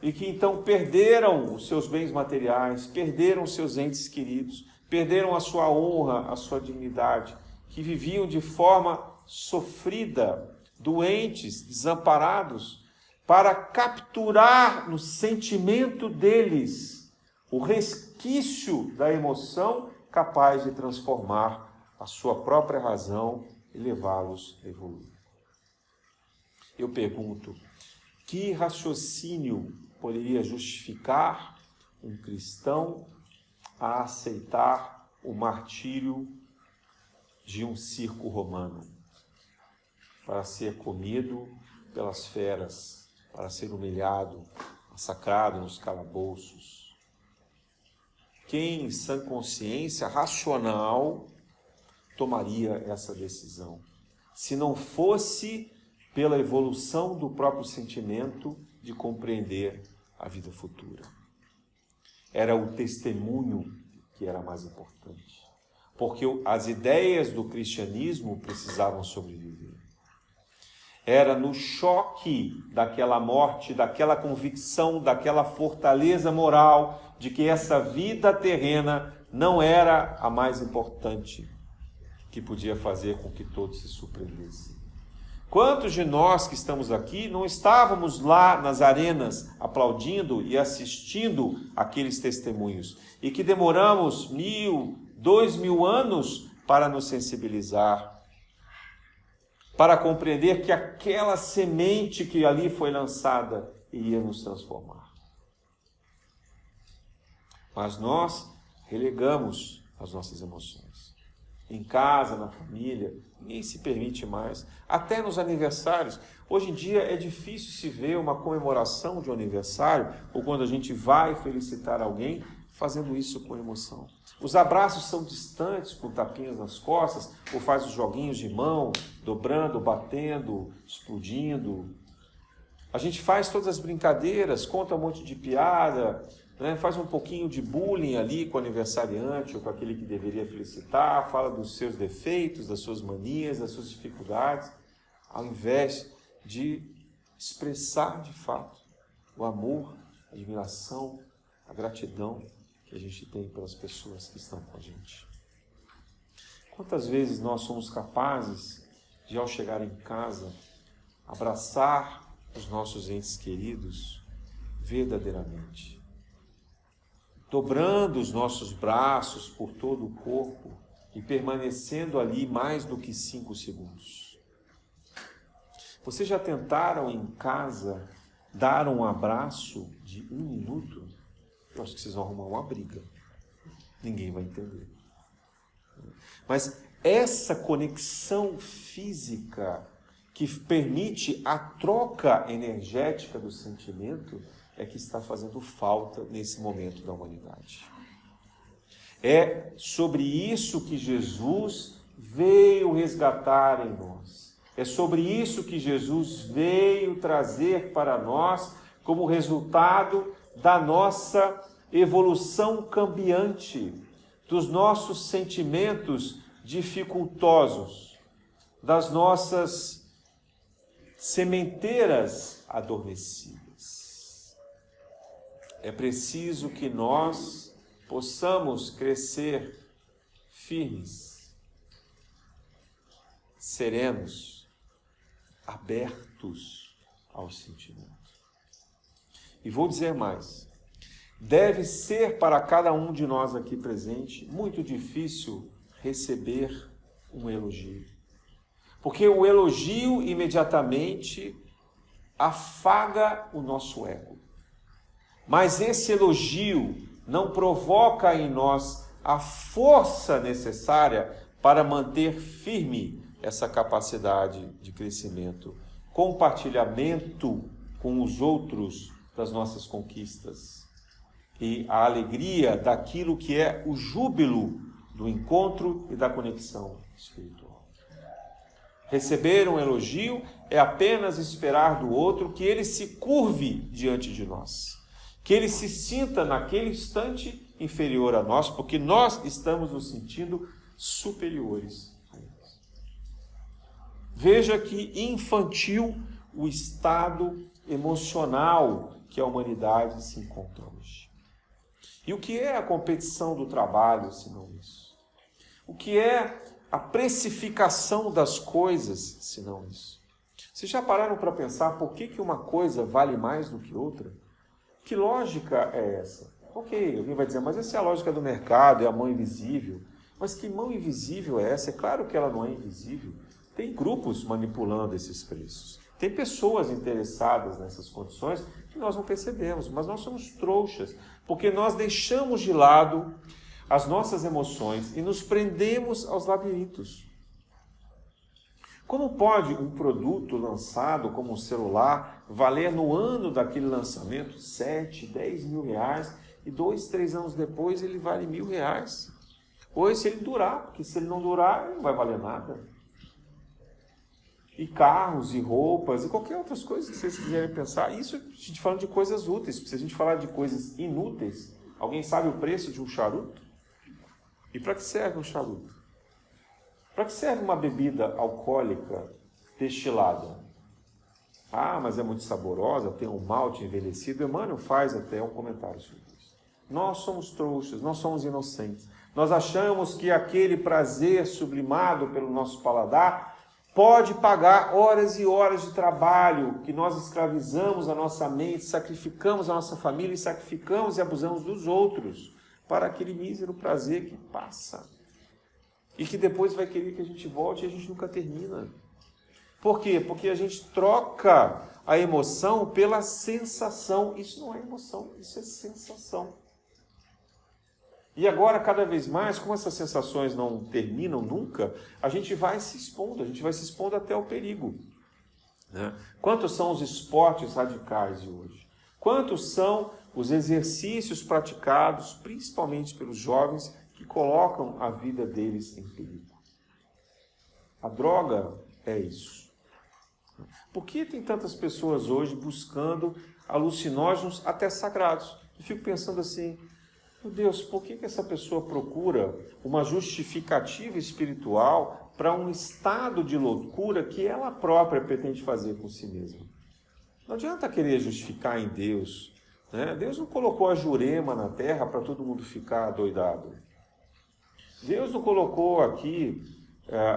S1: e que então perderam os seus bens materiais, perderam os seus entes queridos, perderam a sua honra, a sua dignidade, que viviam de forma sofrida, doentes, desamparados, para capturar no sentimento deles o resquício da emoção capaz de transformar a sua própria razão e levá-los a evoluir. Eu pergunto, que raciocínio poderia justificar um cristão a aceitar o martírio de um circo romano, para ser comido pelas feras, para ser humilhado, massacrado nos calabouços? Quem, em sã consciência racional, tomaria essa decisão, se não fosse pela evolução do próprio sentimento de compreender a vida futura? Era o testemunho que era mais importante, porque as ideias do cristianismo precisavam sobreviver. Era no choque daquela morte, daquela convicção, daquela fortaleza moral de que essa vida terrena não era a mais importante, que podia fazer com que todos se surpreendessem. Quantos de nós que estamos aqui não estávamos lá nas arenas aplaudindo e assistindo aqueles testemunhos e que demoramos 1000, 2000 anos para nos sensibilizar, para compreender que aquela semente que ali foi lançada iria nos transformar? Mas nós relegamos as nossas emoções. Em casa, na família, ninguém se permite mais. Até nos aniversários. Hoje em dia é difícil se ver uma comemoração de um aniversário, ou quando a gente vai felicitar alguém, fazendo isso com emoção. Os abraços são distantes, com tapinhas nas costas, ou faz os joguinhos de mão, dobrando, batendo, explodindo. A gente faz todas as brincadeiras, conta um monte de piada, né? Faz um pouquinho de bullying ali com o aniversariante ou com aquele que deveria felicitar, fala dos seus defeitos, das suas manias, das suas dificuldades, ao invés de expressar de fato o amor, a admiração, a gratidão que a gente tem pelas pessoas que estão com a gente. Quantas vezes nós somos capazes de, ao chegar em casa, abraçar os nossos entes queridos verdadeiramente, dobrando os nossos braços por todo o corpo e permanecendo ali mais do que 5 segundos. Vocês já tentaram em casa dar um abraço de 1 minuto? Eu acho que vocês vão arrumar uma briga. Ninguém vai entender. Mas essa conexão física que permite a troca energética do sentimento é que está fazendo falta nesse momento da humanidade. É sobre isso que Jesus veio resgatar em nós. É sobre isso que Jesus veio trazer para nós como resultado da nossa evolução cambiante, dos nossos sentimentos dificultosos, das nossas sementeiras adormecidas. É preciso que nós possamos crescer firmes, serenos, abertos ao sentimento. E vou dizer mais. Deve ser para cada um de nós aqui presente muito difícil receber um elogio. Porque o elogio imediatamente afaga o nosso ego. Mas esse elogio não provoca em nós a força necessária para manter firme essa capacidade de crescimento, compartilhamento com os outros das nossas conquistas e a alegria daquilo que é o júbilo do encontro e da conexão espiritual. Receber um elogio é apenas esperar do outro que ele se curve diante de nós, que ele se sinta naquele instante inferior a nós, porque nós estamos nos sentindo superiores a eles. Veja que infantil o estado emocional que a humanidade se encontra hoje. E o que é a competição do trabalho, se não isso? O que é a precificação das coisas, se não isso? Vocês já pararam para pensar por que uma coisa vale mais do que outra? Que lógica é essa? Ok, alguém vai dizer, mas essa é a lógica do mercado, é a mão invisível. Mas que mão invisível é essa? É claro que ela não é invisível. Tem grupos manipulando esses preços. Tem pessoas interessadas nessas condições que nós não percebemos, mas nós somos trouxas, porque nós deixamos de lado as nossas emoções e nos prendemos aos labirintos. Como pode um produto lançado como um celular valer no ano daquele lançamento 7, 10 mil reais e 2, 3 anos depois ele vale R$1.000? Ou se ele durar, porque se ele não durar, ele não vai valer nada. E carros, e roupas, e qualquer outras coisas que vocês quiserem pensar. Isso a gente falando de coisas úteis. Se a gente falar de coisas inúteis, alguém sabe o preço de um charuto? E para que serve um charuto? Para que serve uma bebida alcoólica destilada? Ah, mas é muito saborosa, tem um malte envelhecido. Emmanuel faz até um comentário sobre isso. Nós somos trouxas, nós somos inocentes. Nós achamos que aquele prazer sublimado pelo nosso paladar pode pagar horas e horas de trabalho que nós escravizamos a nossa mente, sacrificamos a nossa família e sacrificamos e abusamos dos outros para aquele mísero prazer que passa e que depois vai querer que a gente volte e a gente nunca termina. Por quê? Porque a gente troca a emoção pela sensação. Isso não é emoção, isso é sensação. E agora, cada vez mais, como essas sensações não terminam nunca, a gente vai se expondo até o perigo. Né? Quantos são os esportes radicais de hoje? Quantos são os exercícios praticados, principalmente pelos jovens, que colocam a vida deles em perigo? A droga é isso. Por que tem tantas pessoas hoje buscando alucinógenos até sagrados? Eu fico pensando assim, meu Deus, por que essa pessoa procura uma justificativa espiritual para um estado de loucura que ela própria pretende fazer com si mesma? Não adianta querer justificar em Deus, né? Deus não colocou a jurema na terra para todo mundo ficar doidado. Deus não colocou aqui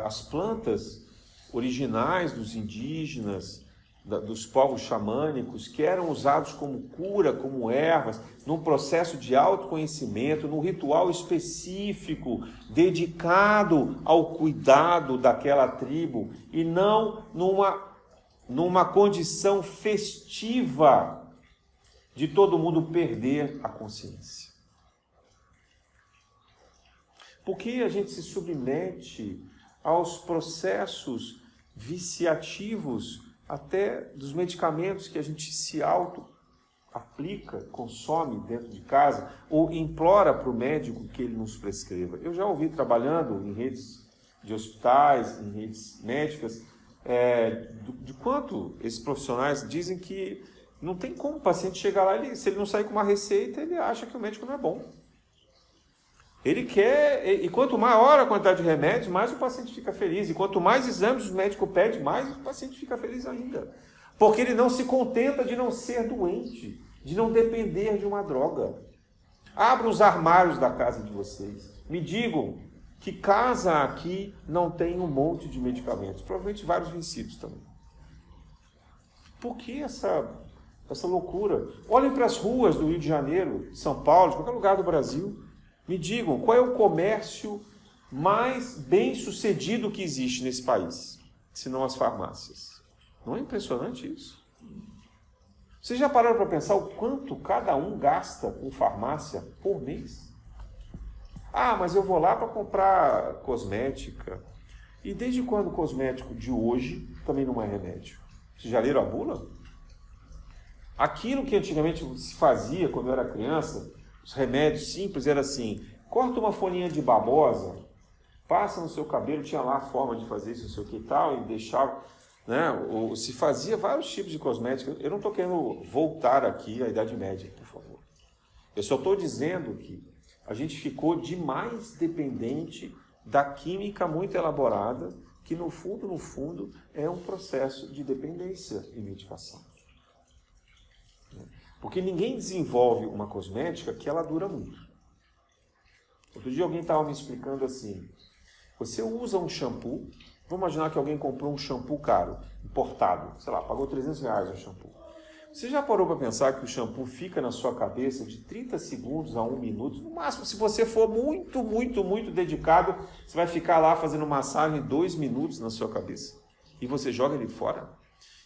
S1: as plantas originais dos indígenas, dos povos xamânicos, que eram usados como cura, como ervas, num processo de autoconhecimento, num ritual específico, dedicado ao cuidado daquela tribo, e não numa condição festiva de todo mundo perder a consciência. Por que a gente se submete aos processos viciativos até dos medicamentos que a gente se auto-aplica, consome dentro de casa, ou implora para o médico que ele nos prescreva? Eu já ouvi, trabalhando em redes de hospitais, em redes médicas, de quanto esses profissionais dizem que não tem como o paciente chegar lá, se ele não sair com uma receita, ele acha que o médico não é bom. Ele quer, e quanto maior a quantidade de remédios, mais o paciente fica feliz. E quanto mais exames o médico pede, mais o paciente fica feliz ainda. Porque ele não se contenta de não ser doente, de não depender de uma droga. Abra os armários da casa de vocês. Me digam que casa aqui não tem um monte de medicamentos. Provavelmente vários vencidos também. Por que essa loucura? Olhem para as ruas do Rio de Janeiro, de São Paulo, de qualquer lugar do Brasil. Me digam, qual é o comércio mais bem sucedido que existe nesse país, se não as farmácias? Não é impressionante isso? Vocês já pararam para pensar o quanto cada um gasta com farmácia por mês? Ah, mas eu vou lá para comprar cosmética. E desde quando o cosmético de hoje também não é remédio? Vocês já leram a bula? Aquilo que antigamente se fazia quando eu era criança, os remédios simples era assim, corta uma folhinha de babosa, passa no seu cabelo, tinha lá a forma de fazer isso, não sei o que e tal, e deixava, né? Se fazia vários tipos de cosméticos. Eu não estou querendo voltar aqui à Idade Média, por favor. Eu só estou dizendo que a gente ficou demais dependente da química muito elaborada, que no fundo, é um processo de dependência em medicação. Porque ninguém desenvolve uma cosmética que ela dura muito. Outro dia alguém estava me explicando assim, você usa um shampoo, vamos imaginar que alguém comprou um shampoo caro, importado, sei lá, pagou R$300 o shampoo. Você já parou para pensar que o shampoo fica na sua cabeça de 30 segundos a 1 minuto? No máximo, se você for muito, muito, muito dedicado, você vai ficar lá fazendo massagem 2 minutos na sua cabeça. E você joga ele fora?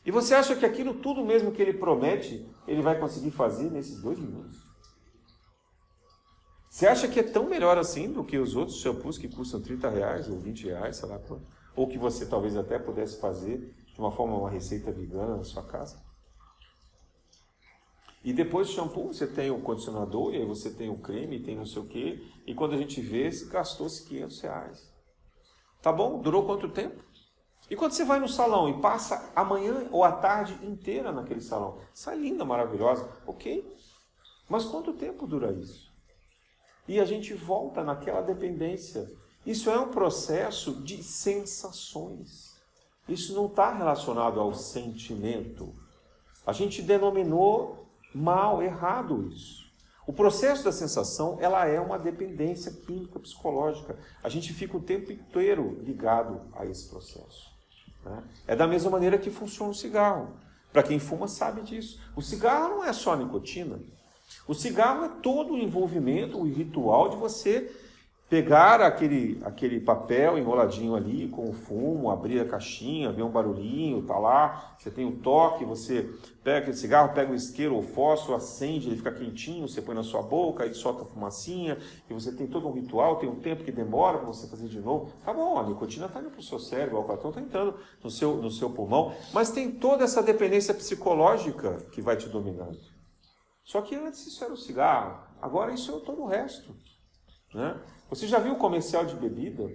S1: E você acha que aquilo tudo mesmo que ele promete, ele vai conseguir fazer nesses 2 minutos? Você acha que é tão melhor assim do que os outros shampoos que custam R$30 ou R$20, sei lá quanto? Ou que você talvez até pudesse fazer de uma forma, uma receita vegana na sua casa? E depois do shampoo você tem o condicionador, e aí você tem o creme, tem não sei o quê, e quando a gente vê, gastou-se R$500. Tá bom? Durou quanto tempo? E quando você vai no salão e passa a manhã ou a tarde inteira naquele salão, sai linda, maravilhosa, ok? Mas quanto tempo dura isso? E a gente volta naquela dependência. Isso é um processo de sensações. Isso não está relacionado ao sentimento. A gente denominou mal, errado isso. O processo da sensação, ela é uma dependência química, psicológica. A gente fica o tempo inteiro ligado a esse processo. É da mesma maneira que funciona o cigarro. Para quem fuma sabe disso. O cigarro não é só a nicotina. O cigarro é todo o envolvimento, o ritual de você pegar aquele papel enroladinho ali com o fumo, abrir a caixinha, ver um barulhinho, tá lá, você tem o toque, você pega aquele cigarro, pega o isqueiro ou fósforo, acende, ele fica quentinho, você põe na sua boca, aí solta a fumacinha, e você tem todo um ritual, tem um tempo que demora para você fazer de novo. Tá bom, a nicotina está indo para o seu cérebro, o alcatrão está entrando no seu pulmão, mas tem toda essa dependência psicológica que vai te dominando. Só que antes isso era o cigarro, agora isso é todo o resto, né? Você já viu o comercial de bebida?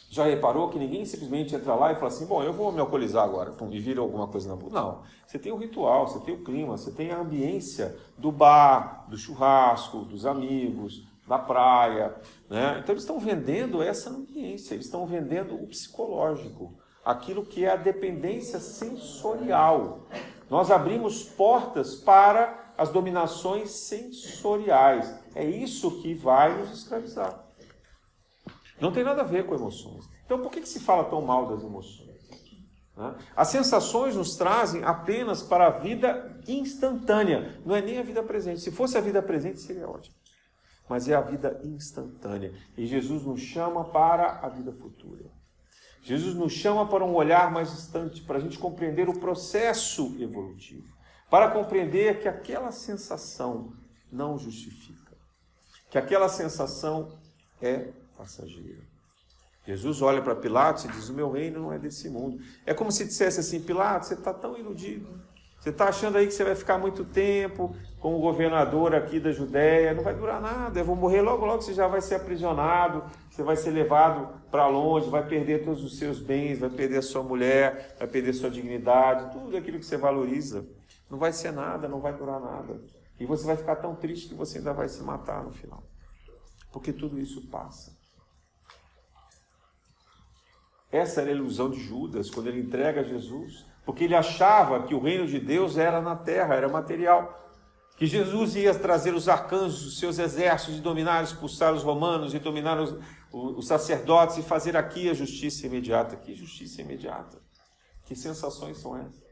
S1: Já reparou que ninguém simplesmente entra lá e fala assim, bom, eu vou me alcoolizar agora, e vira alguma coisa na boca. Não, você tem o ritual, você tem o clima, você tem a ambiência do bar, do churrasco, dos amigos, da praia, né? Então eles estão vendendo essa ambiência, eles estão vendendo o psicológico, aquilo que é a dependência sensorial. Nós abrimos portas para as dominações sensoriais. É isso que vai nos escravizar. Não tem nada a ver com emoções. Então, por que se fala tão mal das emoções? As sensações nos trazem apenas para a vida instantânea. Não é nem a vida presente. Se fosse a vida presente, seria ótimo. Mas é a vida instantânea. E Jesus nos chama para a vida futura. Jesus nos chama para um olhar mais distante, para a gente compreender o processo evolutivo. Para compreender que aquela sensação não justifica. Que aquela sensação é passageira. Jesus olha para Pilatos e diz, o meu reino não é desse mundo. É como se dissesse assim, Pilatos, você está tão iludido. Você está achando aí que você vai ficar muito tempo como governador aqui da Judéia. Não vai durar nada. Eu vou morrer logo, logo você já vai ser aprisionado. Você vai ser levado para longe, vai perder todos os seus bens, vai perder a sua mulher, vai perder sua dignidade, tudo aquilo que você valoriza. Não vai ser nada, não vai durar nada. E você vai ficar tão triste que você ainda vai se matar no final. Porque tudo isso passa. Essa era a ilusão de Judas, quando ele entrega a Jesus, porque ele achava que o reino de Deus era na terra, era material, que Jesus ia trazer os arcanjos, os seus exércitos, e dominar, expulsar os romanos, e dominar os sacerdotes, e fazer aqui a justiça imediata. Que justiça imediata? Que sensações são essas?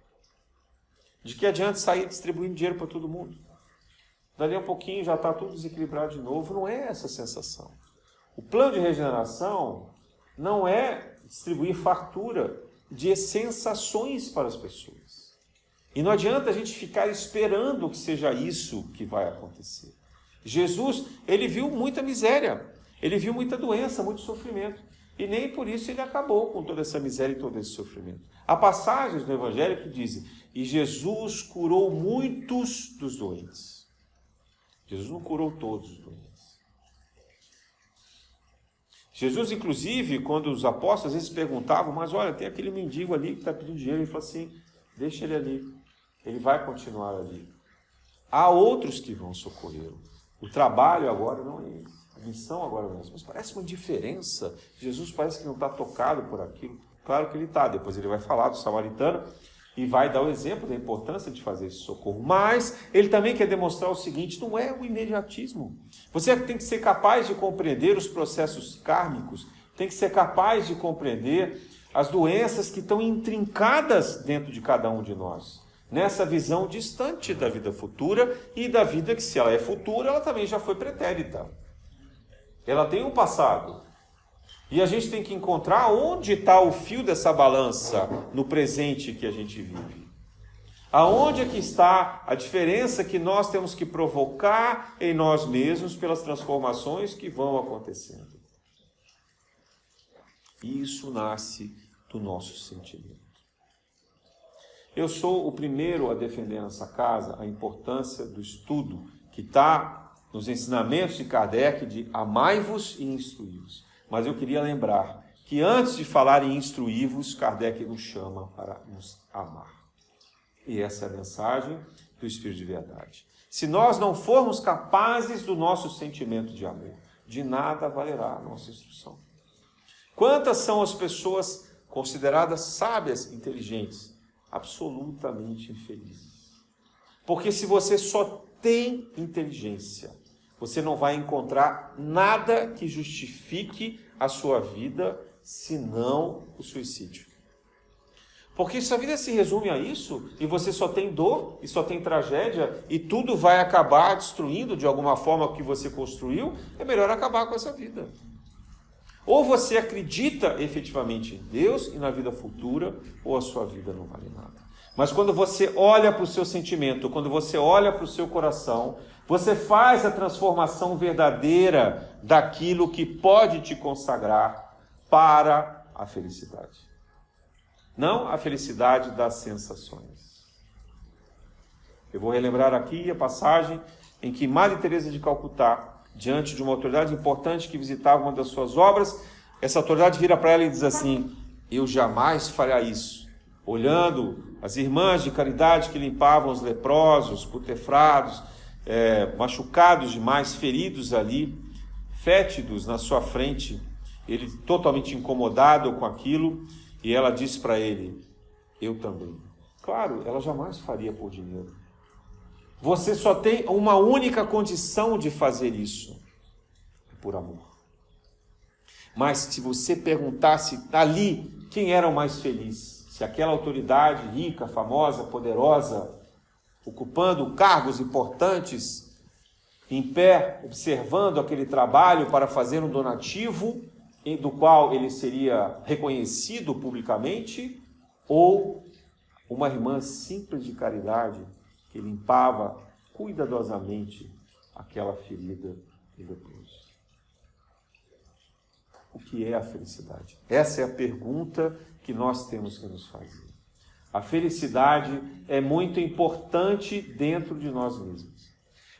S1: De que adianta sair distribuindo dinheiro para todo mundo? Dali a pouquinho já está tudo desequilibrado de novo. Não é essa a sensação. O plano de regeneração não é distribuir fartura de sensações para as pessoas. E não adianta a gente ficar esperando que seja isso que vai acontecer. Jesus, ele viu muita miséria, ele viu muita doença, muito sofrimento. E nem por isso ele acabou com toda essa miséria e todo esse sofrimento. Há passagens no Evangelho que dizem, e Jesus curou muitos dos doentes. Jesus não curou todos os doentes. Jesus, inclusive, quando os apóstolos às vezes perguntavam, mas olha, tem aquele mendigo ali que está pedindo dinheiro, ele falou assim, deixa ele ali, ele vai continuar ali. Há outros que vão socorrê-lo. O trabalho agora não é esse, a missão agora não é essa. Mas parece uma diferença, Jesus parece que não está tocado por aquilo. Claro que ele está, depois ele vai falar do samaritano e vai dar o exemplo da importância de fazer esse socorro. Mas ele também quer demonstrar o seguinte, não é o imediatismo. Você tem que ser capaz de compreender os processos kármicos, tem que ser capaz de compreender as doenças que estão intrincadas dentro de cada um de nós. Nessa visão distante da vida futura e da vida que, se ela é futura, ela também já foi pretérita. Ela tem um passado. E a gente tem que encontrar onde está o fio dessa balança no presente que a gente vive. Aonde é que está a diferença que nós temos que provocar em nós mesmos pelas transformações que vão acontecendo. E isso nasce do nosso sentimento. Eu sou o primeiro a defender nessa casa a importância do estudo que está nos ensinamentos de Kardec de amai-vos e instruí-vos. Mas eu queria lembrar que antes de falar em instruí-vos, Kardec nos chama para nos amar. E essa é a mensagem do Espírito de Verdade. Se nós não formos capazes do nosso sentimento de amor, de nada valerá a nossa instrução. Quantas são as pessoas consideradas sábias, inteligentes, absolutamente infelizes? Porque se você só tem inteligência, você não vai encontrar nada que justifique a sua vida, senão o suicídio. Porque se a vida se resume a isso, e você só tem dor, e só tem tragédia, e tudo vai acabar destruindo de alguma forma o que você construiu, é melhor acabar com essa vida. Ou você acredita efetivamente em Deus e na vida futura, ou a sua vida não vale nada. Mas quando você olha para o seu sentimento, quando você olha para o seu coração, você faz a transformação verdadeira daquilo que pode te consagrar para a felicidade. Não a felicidade das sensações. Eu vou relembrar aqui a passagem em que Madre Teresa de Calcutá, diante de uma autoridade importante que visitava uma das suas obras, essa autoridade vira para ela e diz assim: eu jamais faria isso. Olhando as irmãs de caridade que limpavam os leprosos, putefrados, machucados demais, feridos ali, fétidos na sua frente, ele totalmente incomodado com aquilo, e ela diz para ele: eu também. Claro, ela jamais faria por dinheiro. Você só tem uma única condição de fazer isso, por amor. Mas se você perguntasse ali quem era o mais feliz, se aquela autoridade rica, famosa, poderosa, ocupando cargos importantes, em pé, observando aquele trabalho para fazer um donativo, do qual ele seria reconhecido publicamente, ou uma irmã simples de caridade que limpava cuidadosamente aquela ferida do leproso. O que é a felicidade? Essa é a pergunta que nós temos que nos fazer. A felicidade é muito importante dentro de nós mesmos,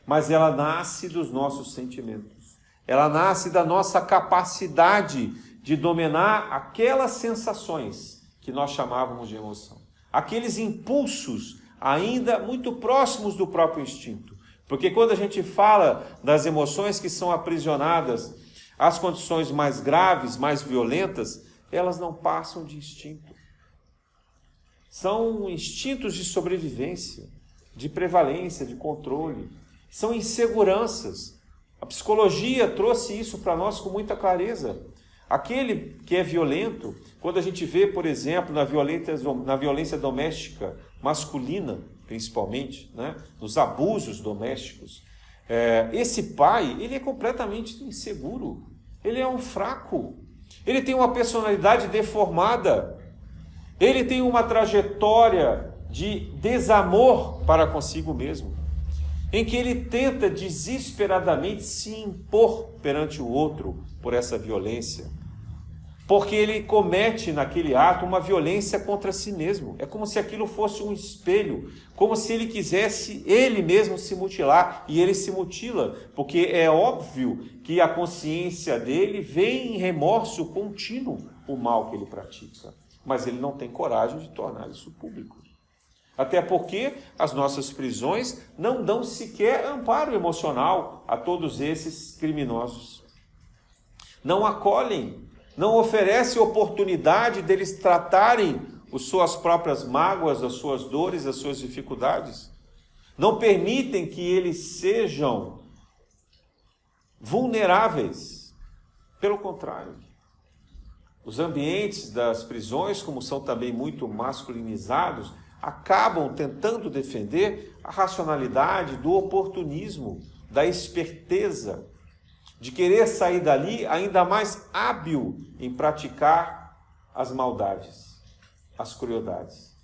S1: mas ela nasce dos nossos sentimentos. Ela nasce da nossa capacidade de dominar aquelas sensações que nós chamávamos de emoção. Aqueles impulsos ainda muito próximos do próprio instinto. Porque quando a gente fala das emoções que são aprisionadas às condições mais graves, mais violentas, elas não passam de instinto. São instintos de sobrevivência, de prevalência, de controle. São inseguranças. A psicologia trouxe isso para nós com muita clareza. Aquele que é violento, quando a gente vê, por exemplo, na violência doméstica masculina, principalmente, né, nos abusos domésticos, esse pai, ele é completamente inseguro, ele é um fraco, ele tem uma personalidade deformada, ele tem uma trajetória de desamor para consigo mesmo, em que ele tenta desesperadamente se impor perante o outro por essa violência, porque ele comete naquele ato uma violência contra si mesmo. É como se aquilo fosse um espelho, como se ele quisesse ele mesmo se mutilar, e ele se mutila, porque é óbvio que a consciência dele vê em remorso contínuo o mal que ele pratica, mas ele não tem coragem de tornar isso público. Até porque as nossas prisões não dão sequer amparo emocional a todos esses criminosos. Não acolhem, não oferecem oportunidade deles tratarem as suas próprias mágoas, as suas dores, as suas dificuldades. Não permitem que eles sejam vulneráveis. Pelo contrário, os ambientes das prisões, como são também muito masculinizados, acabam tentando defender a racionalidade do oportunismo, da esperteza, de querer sair dali ainda mais hábil em praticar as maldades, as crueldades.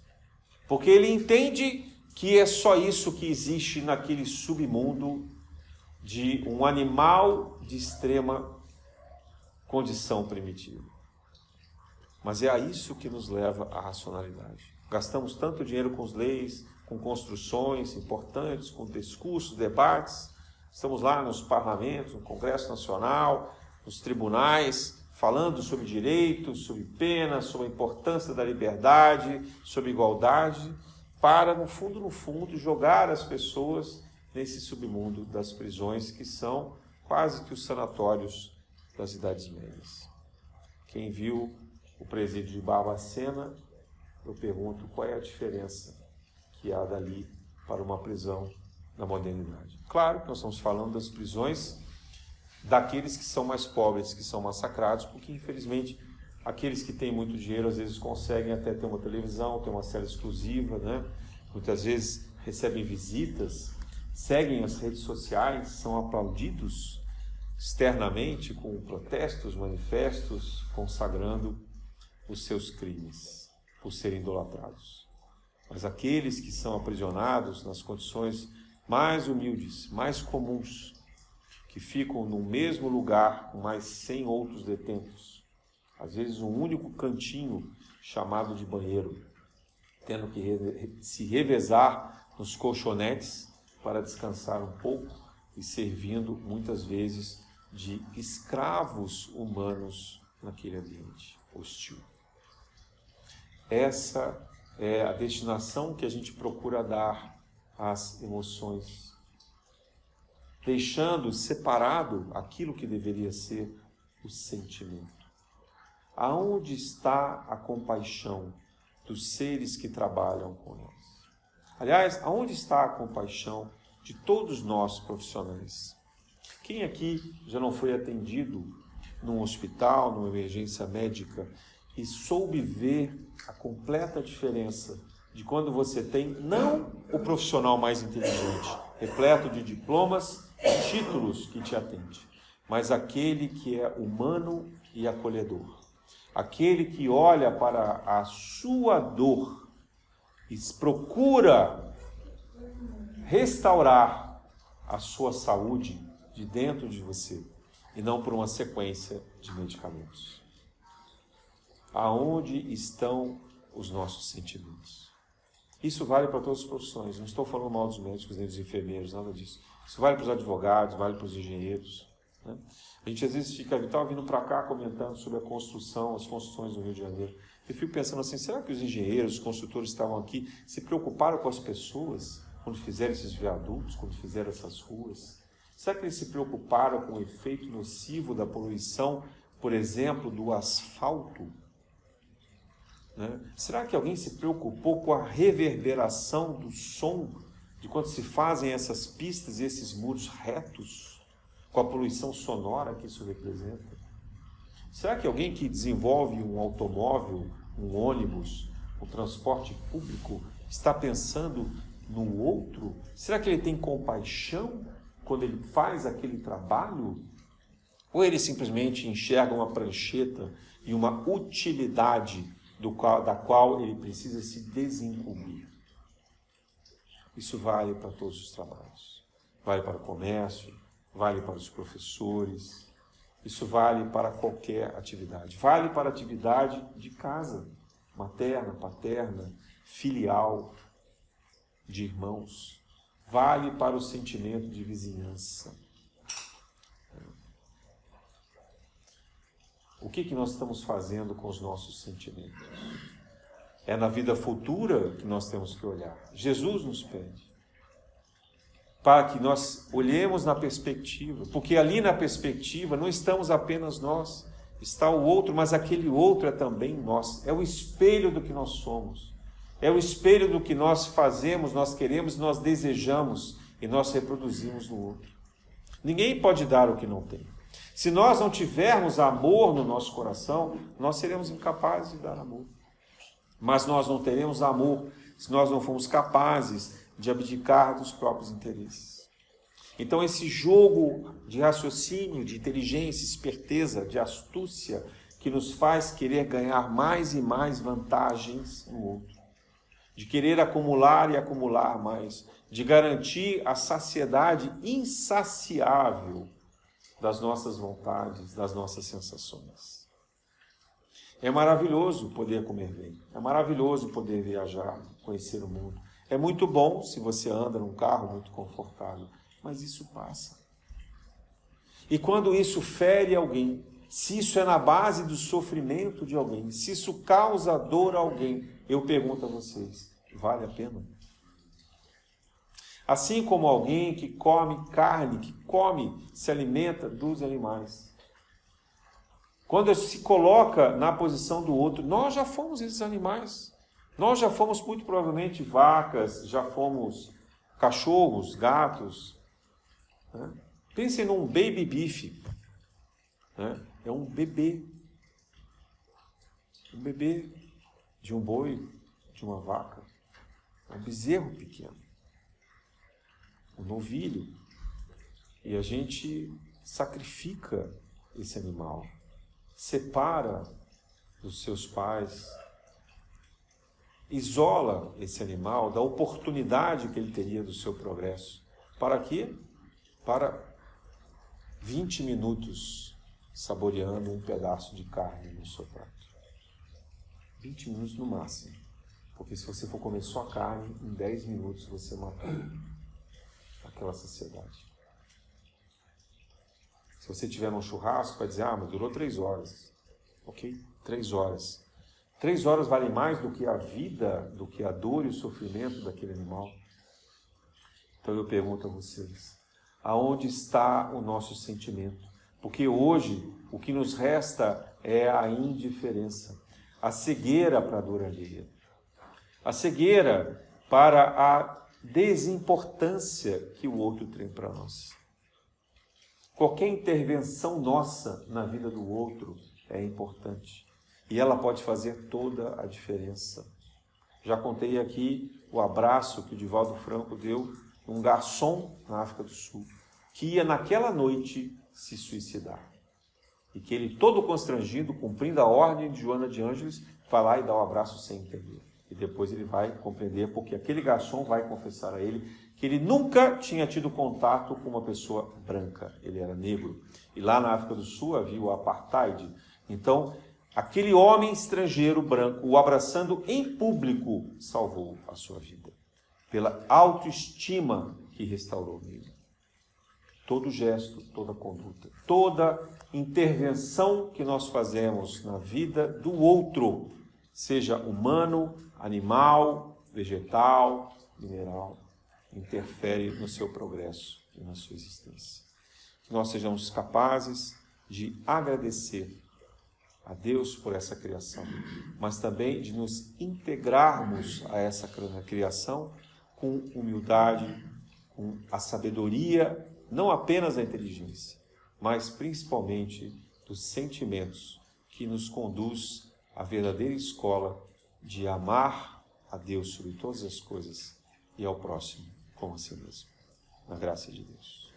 S1: Porque ele entende que é só isso que existe naquele submundo de um animal de extrema condição primitiva. Mas é a isso que nos leva à racionalidade. Gastamos tanto dinheiro com as leis, com construções importantes, com discursos, debates. Estamos lá nos parlamentos, no Congresso Nacional, nos tribunais, falando sobre direitos, sobre penas, sobre a importância da liberdade, sobre igualdade, para, no fundo, jogar as pessoas nesse submundo das prisões, que são quase que os sanatórios das Idades Médias. Quem viu o presídio de Barbacena, eu pergunto qual é a diferença que há dali para uma prisão na modernidade. Claro que nós estamos falando das prisões daqueles que são mais pobres, que são massacrados, porque infelizmente aqueles que têm muito dinheiro às vezes conseguem até ter uma televisão, ter uma cela exclusiva, né? Muitas vezes recebem visitas, seguem as redes sociais, são aplaudidos externamente com protestos, manifestos, consagrando os seus crimes por serem idolatrados. Mas aqueles que são aprisionados nas condições mais humildes, mais comuns, que ficam no mesmo lugar com mais 100 outros detentos, às vezes um único cantinho chamado de banheiro, tendo que se revezar nos colchonetes para descansar um pouco e servindo muitas vezes de escravos humanos naquele ambiente hostil. Essa é a destinação que a gente procura dar às emoções, deixando separado aquilo que deveria ser o sentimento. Aonde está a compaixão dos seres que trabalham com nós? Aliás, aonde está a compaixão de todos nós profissionais? Quem aqui já não foi atendido num hospital, numa emergência médica, e soube ver a completa diferença de quando você tem, não o profissional mais inteligente, repleto de diplomas e títulos que te atende, mas aquele que é humano e acolhedor, aquele que olha para a sua dor e procura restaurar a sua saúde de dentro de você, e não por uma sequência de medicamentos. Aonde estão os nossos sentimentos? Isso vale para todas as profissões. Não estou falando mal dos médicos, nem dos enfermeiros, nada disso. Isso vale para os advogados, vale para os engenheiros, né? A gente às vezes estava vindo para cá comentando sobre a construção, as construções do Rio de Janeiro. Eu fico pensando assim, será que os engenheiros, os construtores que estavam aqui, se preocuparam com as pessoas quando fizeram esses viadutos, quando fizeram essas ruas? Será que eles se preocuparam com o efeito nocivo da poluição, por exemplo, do asfalto? Né? Será que alguém se preocupou com a reverberação do som de quando se fazem essas pistas e esses muros retos, com a poluição sonora que isso representa? Será que alguém que desenvolve um automóvel, um ônibus, um transporte público, está pensando no outro? Será que ele tem compaixão quando ele faz aquele trabalho? Ou ele simplesmente enxerga uma prancheta e uma utilidade da qual ele precisa se desincumbir? Isso vale para todos os trabalhos. Vale para o comércio, vale para os professores, isso vale para qualquer atividade. Vale para a atividade de casa, materna, paterna, filial, de irmãos. Vale para o sentimento de vizinhança. O que nós estamos fazendo com os nossos sentimentos? É na vida futura que nós temos que olhar. Jesus nos pede para que nós olhemos na perspectiva, porque ali na perspectiva não estamos apenas nós, está o outro, mas aquele outro é também nós. É o espelho do que nós somos. É o espelho do que nós fazemos, nós queremos, nós desejamos e nós reproduzimos no outro. Ninguém pode dar o que não tem. Se nós não tivermos amor no nosso coração, nós seremos incapazes de dar amor. Mas nós não teremos amor se nós não formos capazes de abdicar dos próprios interesses. Então esse jogo de raciocínio, de inteligência, esperteza, de astúcia, que nos faz querer ganhar mais e mais vantagens no outro, de querer acumular e acumular mais, de garantir a saciedade insaciável das nossas vontades, das nossas sensações. É maravilhoso poder comer bem, é maravilhoso poder viajar, conhecer o mundo. É muito bom se você anda num carro muito confortável, mas isso passa. E quando isso fere alguém, se isso é na base do sofrimento de alguém, se isso causa dor a alguém, eu pergunto a vocês, vale a pena? Assim como alguém que come carne, se alimenta dos animais. Quando se coloca na posição do outro, nós já fomos esses animais. Nós já fomos muito provavelmente vacas, já fomos cachorros, gatos. Né? Pensem num baby beef. Né? É um bebê. Um bebê de um boi, de uma vaca. É um bezerro pequeno. Um novilho. E a gente sacrifica esse animal. Separa dos seus pais. Isola esse animal da oportunidade que ele teria do seu progresso. Para quê? Para 20 minutos saboreando um pedaço de carne no seu prato. 20 minutos no máximo. Porque se você for comer só carne, em 10 minutos você matou aquela saciedade. Se você tiver num churrasco, vai dizer, mas durou 3 horas. Ok? 3 horas. 3 horas valem mais do que a vida, do que a dor e o sofrimento daquele animal. Então eu pergunto a vocês, aonde está o nosso sentimento? Porque hoje o que nos resta é a indiferença, a cegueira para a dor alheia, a cegueira para a desimportância que o outro tem para nós. Qualquer intervenção nossa na vida do outro é importante e ela pode fazer toda a diferença. Já contei aqui o abraço que o Divaldo Franco deu a um garçom na África do Sul, que ia naquela noite se suicidar. E que ele, todo constrangido, cumprindo a ordem de Joana de Ângeles, vai lá e dá um abraço sem entender. E depois ele vai compreender porque aquele garçom vai confessar a ele que ele nunca tinha tido contato com uma pessoa branca. Ele era negro. E lá na África do Sul havia o apartheid. Então, aquele homem estrangeiro branco, o abraçando em público, salvou a sua vida. Pela autoestima que restaurou nele. Todo gesto, toda conduta, toda intervenção que nós fazemos na vida do outro, seja humano, animal, vegetal, mineral, interfere no seu progresso e na sua existência. Que nós sejamos capazes de agradecer a Deus por essa criação, mas também de nos integrarmos a essa criação com humildade, com a sabedoria, não apenas a inteligência, mas principalmente dos sentimentos que nos conduz à verdadeira escola de amar a Deus sobre todas as coisas e ao próximo como a si mesmo. Na graça de Deus.